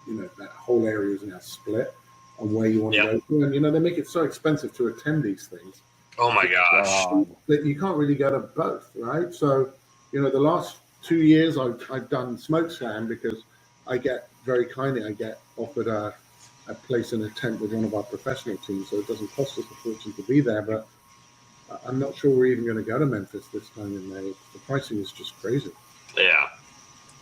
that whole area is now split. on where you want to go to. And, they make it so expensive to attend these things. Oh, my gosh. That you can't really go to both, right? So, the last 2 years I've done Smoke Slam because I get offered a place in a tent with one of our professional teams, so it doesn't cost us a fortune to be there. But I'm not sure we're even going to go to Memphis this time in May. The pricing is just crazy. Yeah.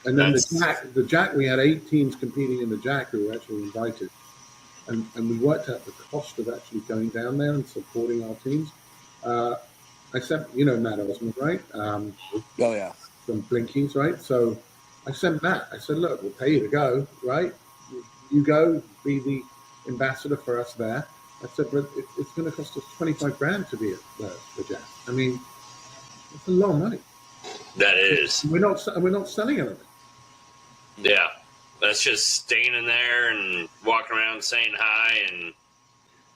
And then the Jack, we had 8 teams competing in the Jack who were actually invited. And we worked out the cost of actually going down there and supporting our teams. I sent, Matt Osmond, right? Oh, yeah. From Blinkies, right? So I sent Matt. I said, look, we'll pay you to go, right? You go, be the ambassador for us there. I said, but it's going to cost us $25,000 to be at the Jack. I mean, it's a lot of money. That is. We're not selling anything. Yeah. That's just staying in there and walking around saying hi and.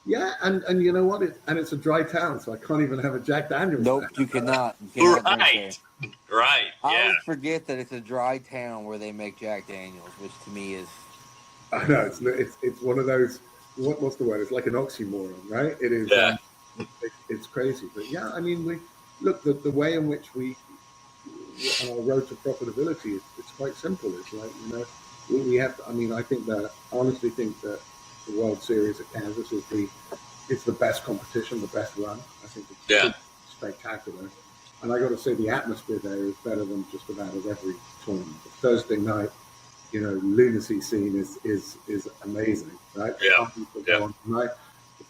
Yeah, and you know what? It's a dry town, so I can't even have a Jack Daniels. Nope, you cannot. Right. Right. I yeah. always forget that it's a dry town where they make Jack Daniels, which to me is. I know it's one of those. What's the word? It's like an oxymoron, right? It is. Yeah. It's crazy, but yeah, I mean, we look the way in which we on our road to profitability. It's quite simple. It's like we have to. I mean, I honestly think that the World Series at Kansas it's the best competition, the best run. I think it's spectacular. And I got to say, the atmosphere there is better than just about every tournament. The Thursday night, lunacy scene is amazing, right? Yeah. Tonight.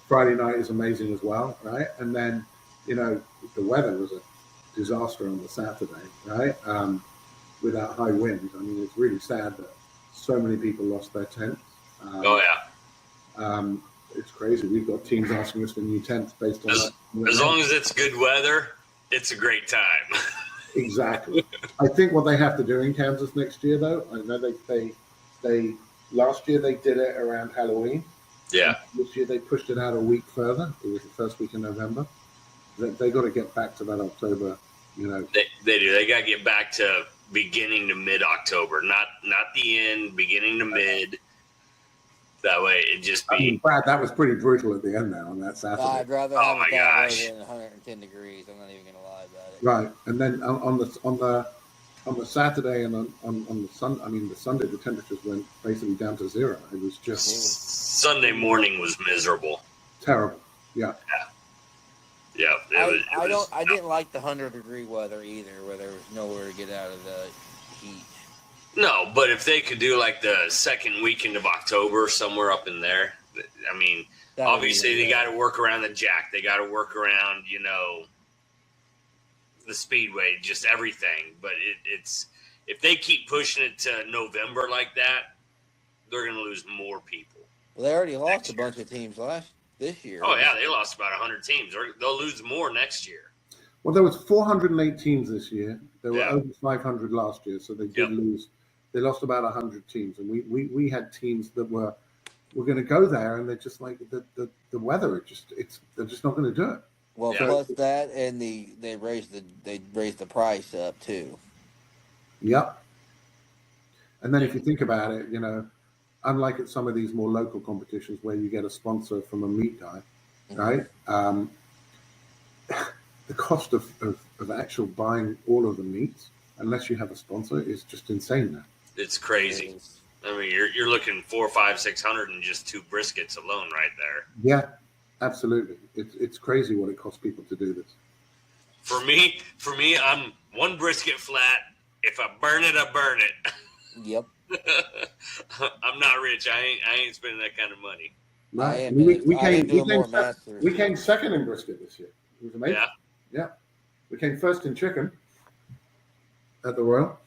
Friday night is amazing as well, right? And then, the weather was a disaster on the Saturday, right? Without high winds. I mean, it's really sad that so many people lost their tents. It's crazy. We've got teams asking us for new tents based on that. As long as it's good weather, it's a great time. Exactly. I think what they have to do in Kansas next year, though, I know they last year they did it around Halloween. Yeah. This year they pushed it out a week further. It was the first week in November. They got to get back to that October. They do. They got to get back to beginning to mid-October, not the end, beginning to mid. That way, it just be. I mean, Brad, that was pretty brutal at the end there on that Saturday. I'd rather have it that way than 110 degrees. I'm not even going to lie about it. Right, and then on the Saturday and on the Sun, I mean the Sunday, the temperatures went basically down to 0. It was just Sunday morning was miserable. Terrible. Yeah. Yeah. I didn't like the 100-degree weather either, where there was nowhere to get out of the heat. No, but if they could do like the second weekend of October, somewhere up in there, I mean, obviously they got to work around the Jack. They got to work around, the Speedway, just everything. But it's if they keep pushing it to November like that, they're going to lose more people. Well, they already lost a bunch of teams this year. Oh, yeah, they lost about 100 teams. They'll lose more next year. Well, there was 408 teams this year. There were over 500 last year, so they did lose. They lost about 100 teams, and we had teams that were going to go there, and they're just like the weather. They're just not going to do it. Well, plus that, and they raised the price up too. Yep. And then if you think about it, unlike at some of these more local competitions where you get a sponsor from a meat guy, right? The cost of actual buying all of the meats, unless you have a sponsor, is just insane now. It's crazy. I mean, you're looking 400, 500, 600 and just 2 briskets alone right there. Yeah, absolutely. It's crazy what it costs people to do this. For me, I'm 1 brisket flat. If I burn it, I burn it. Yep. I'm not rich. I ain't spending that kind of money. Right. We came second in brisket this year. It was amazing. Yeah. We came first in chicken at the Royal.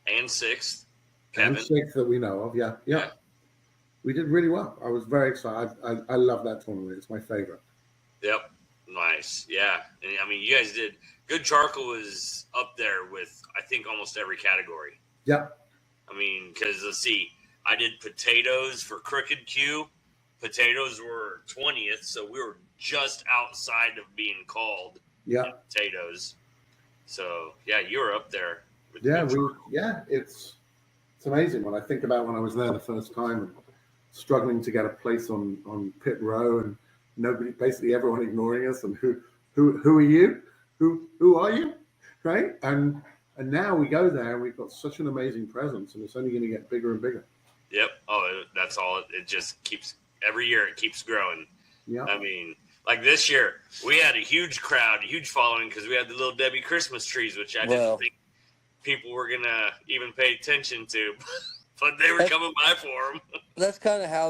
And 6th. And 6th that we know of. Yeah. We did really well. I was very excited. I love that tournament. It's my favorite. Yep. Nice. Yeah. And I mean, you guys did. Good Charcoal was up there with, I think, almost every category. Yeah. I mean, because let's see, I did potatoes for Crooked Q. Potatoes were 20th, so we were just outside of being called. Yeah. Potatoes. So yeah, you were up there. Yeah, it's amazing when I think about when I was there the first time. struggling to get a place on pit row, and nobody, basically everyone ignoring us, and who are you? Who are you? Right? And now we go there and we've got such an amazing presence, and it's only going to get bigger and bigger. Yep. Oh, that's all. It just keeps, every year it keeps growing. Yeah. I mean, like this year, we had a huge crowd, a huge following, because we had the Little Debbie Christmas trees, which I didn't think people were going to even pay attention to, but they were coming by for them. That's kind of how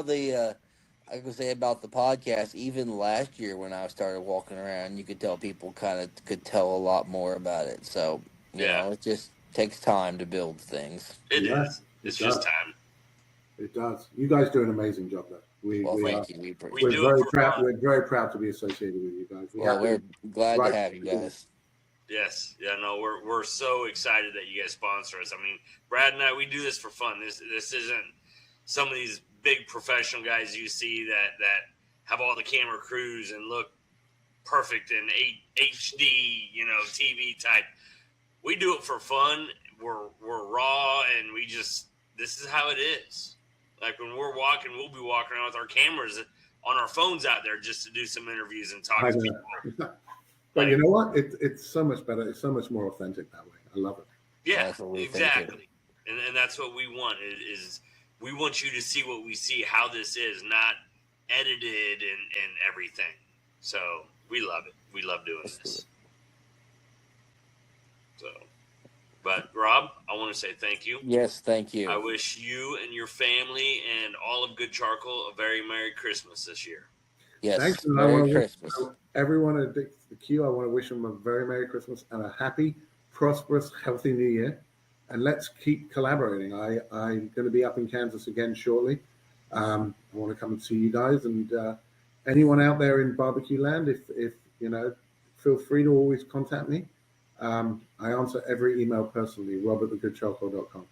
I could say about the podcast. Even last year when I started walking around, you could tell people kind of could tell a lot more about it. So, you know, it just takes time to build things. It is. It's just time. It does. You guys do an amazing job, though. Thank you. We're very proud. We're very proud to be associated with you guys. We're glad to have you guys. Yes. Yeah, no, we're so excited that you guys sponsor us. I mean, Brad and I, we do this for fun. This isn't some of these big professional guys you see that have all the camera crews and look perfect in HD, TV type. We do it for fun. We're raw, and this is how it is. Like when we're walking, we'll be walking around with our cameras on our phones out there just to do some interviews and talk to people. But you know what? It's so much better. It's so much more authentic that way. I love it. Yeah, exactly. And that's what we want is we want you to see what we see, how this is, not edited and everything. So we love it. We love doing this. So, but Rob, I want to say thank you. Yes, thank you. I wish you and your family and all of Good Charcoal a very Merry Christmas this year. Yes, thanks. Merry Christmas. Everyone at the Q, I want to wish them a very Merry Christmas and a happy, prosperous, healthy New Year. And let's keep collaborating. I'm going to be up in Kansas again shortly. I want to come and see you guys. And anyone out there in barbecue land, if feel free to always contact me. I answer every email personally, rob@thegoodcharcoal.com.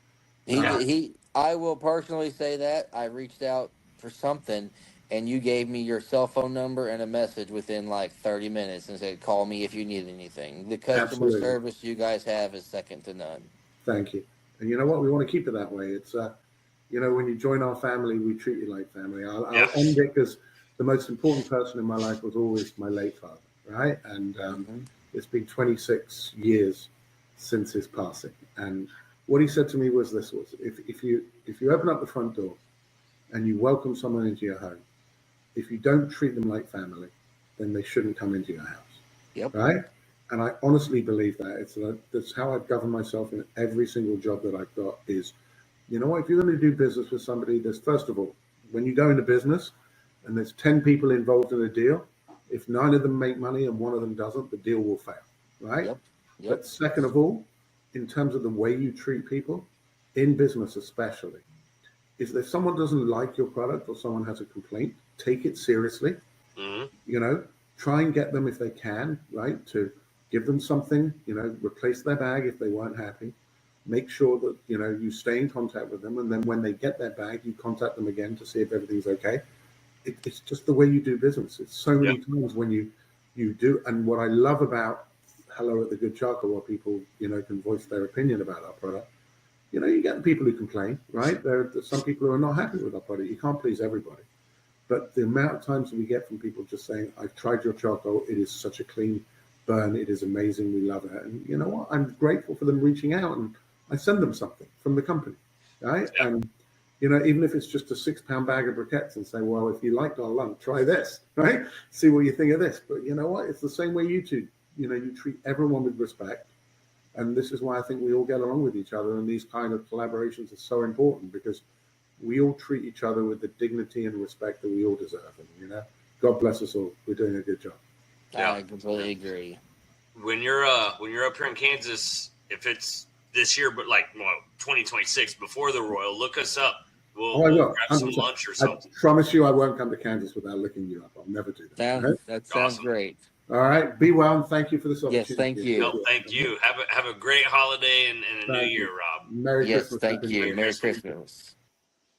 I will personally say that I reached out for something, and you gave me your cell phone number and a message within like 30 minutes and said, call me if you need anything. The customer service you guys have is second to none. Thank you. And you know what? We want to keep it that way. It's, when you join our family, we treat you like family. I'll end it because the most important person in my life was always my late father, right? And it's been 26 years since his passing. And what he said to me was this: if you open up the front door and you welcome someone into your home, if you don't treat them like family, then they shouldn't come into your house. Yep. Right? And I honestly believe that. That's how I've governed myself in every single job that I've got is, you know what, if you're going to do business with somebody, there's, first of all, when you go into business and there's 10 people involved in a deal, if 9 of them make money and 1 of them doesn't, the deal will fail, right? Yep. But second of all, in terms of the way you treat people, in business especially, is if someone doesn't like your product or someone has a complaint, take it seriously. Try and get them if they can, right, to give them something, replace their bag if they weren't happy. Make sure that, you stay in contact with them. And then when they get their bag, you contact them again to see if everything's okay. It's just the way you do business. It's so many times when you do. And what I love about Hello at the Good Charcoal, where people, can voice their opinion about our product, you get the people who complain, right? There are some people who are not happy with our product. You can't please everybody. But the amount of times that we get from people just saying, I've tried your charcoal. It is such a clean burn. It is amazing. We love it. And you know what? I'm grateful for them reaching out, and I send them something from the company, right? Yeah. And, even if it's just a 6-pound bag of briquettes and say, well, if you liked our lump, try this, right? See what you think of this. But you know what? It's the same way you two, you treat everyone with respect. And this is why I think we all get along with each other. And these kind of collaborations are so important because we all treat each other with the dignity and respect that we all deserve. And, God bless us all. We're doing a good job. Yeah. I completely agree. When you're up here in Kansas, if it's this year, but 2026 before the Royal, look us up. We'll grab some lunch or something. I promise you I won't come to Kansas without looking you up. I'll never do that. That sounds great. All right. Be well, and thank you for this opportunity. Yes, thank you. No, thank you. Have a great holiday and a new year, Rob. Merry Christmas. Thank you. Merry Christmas.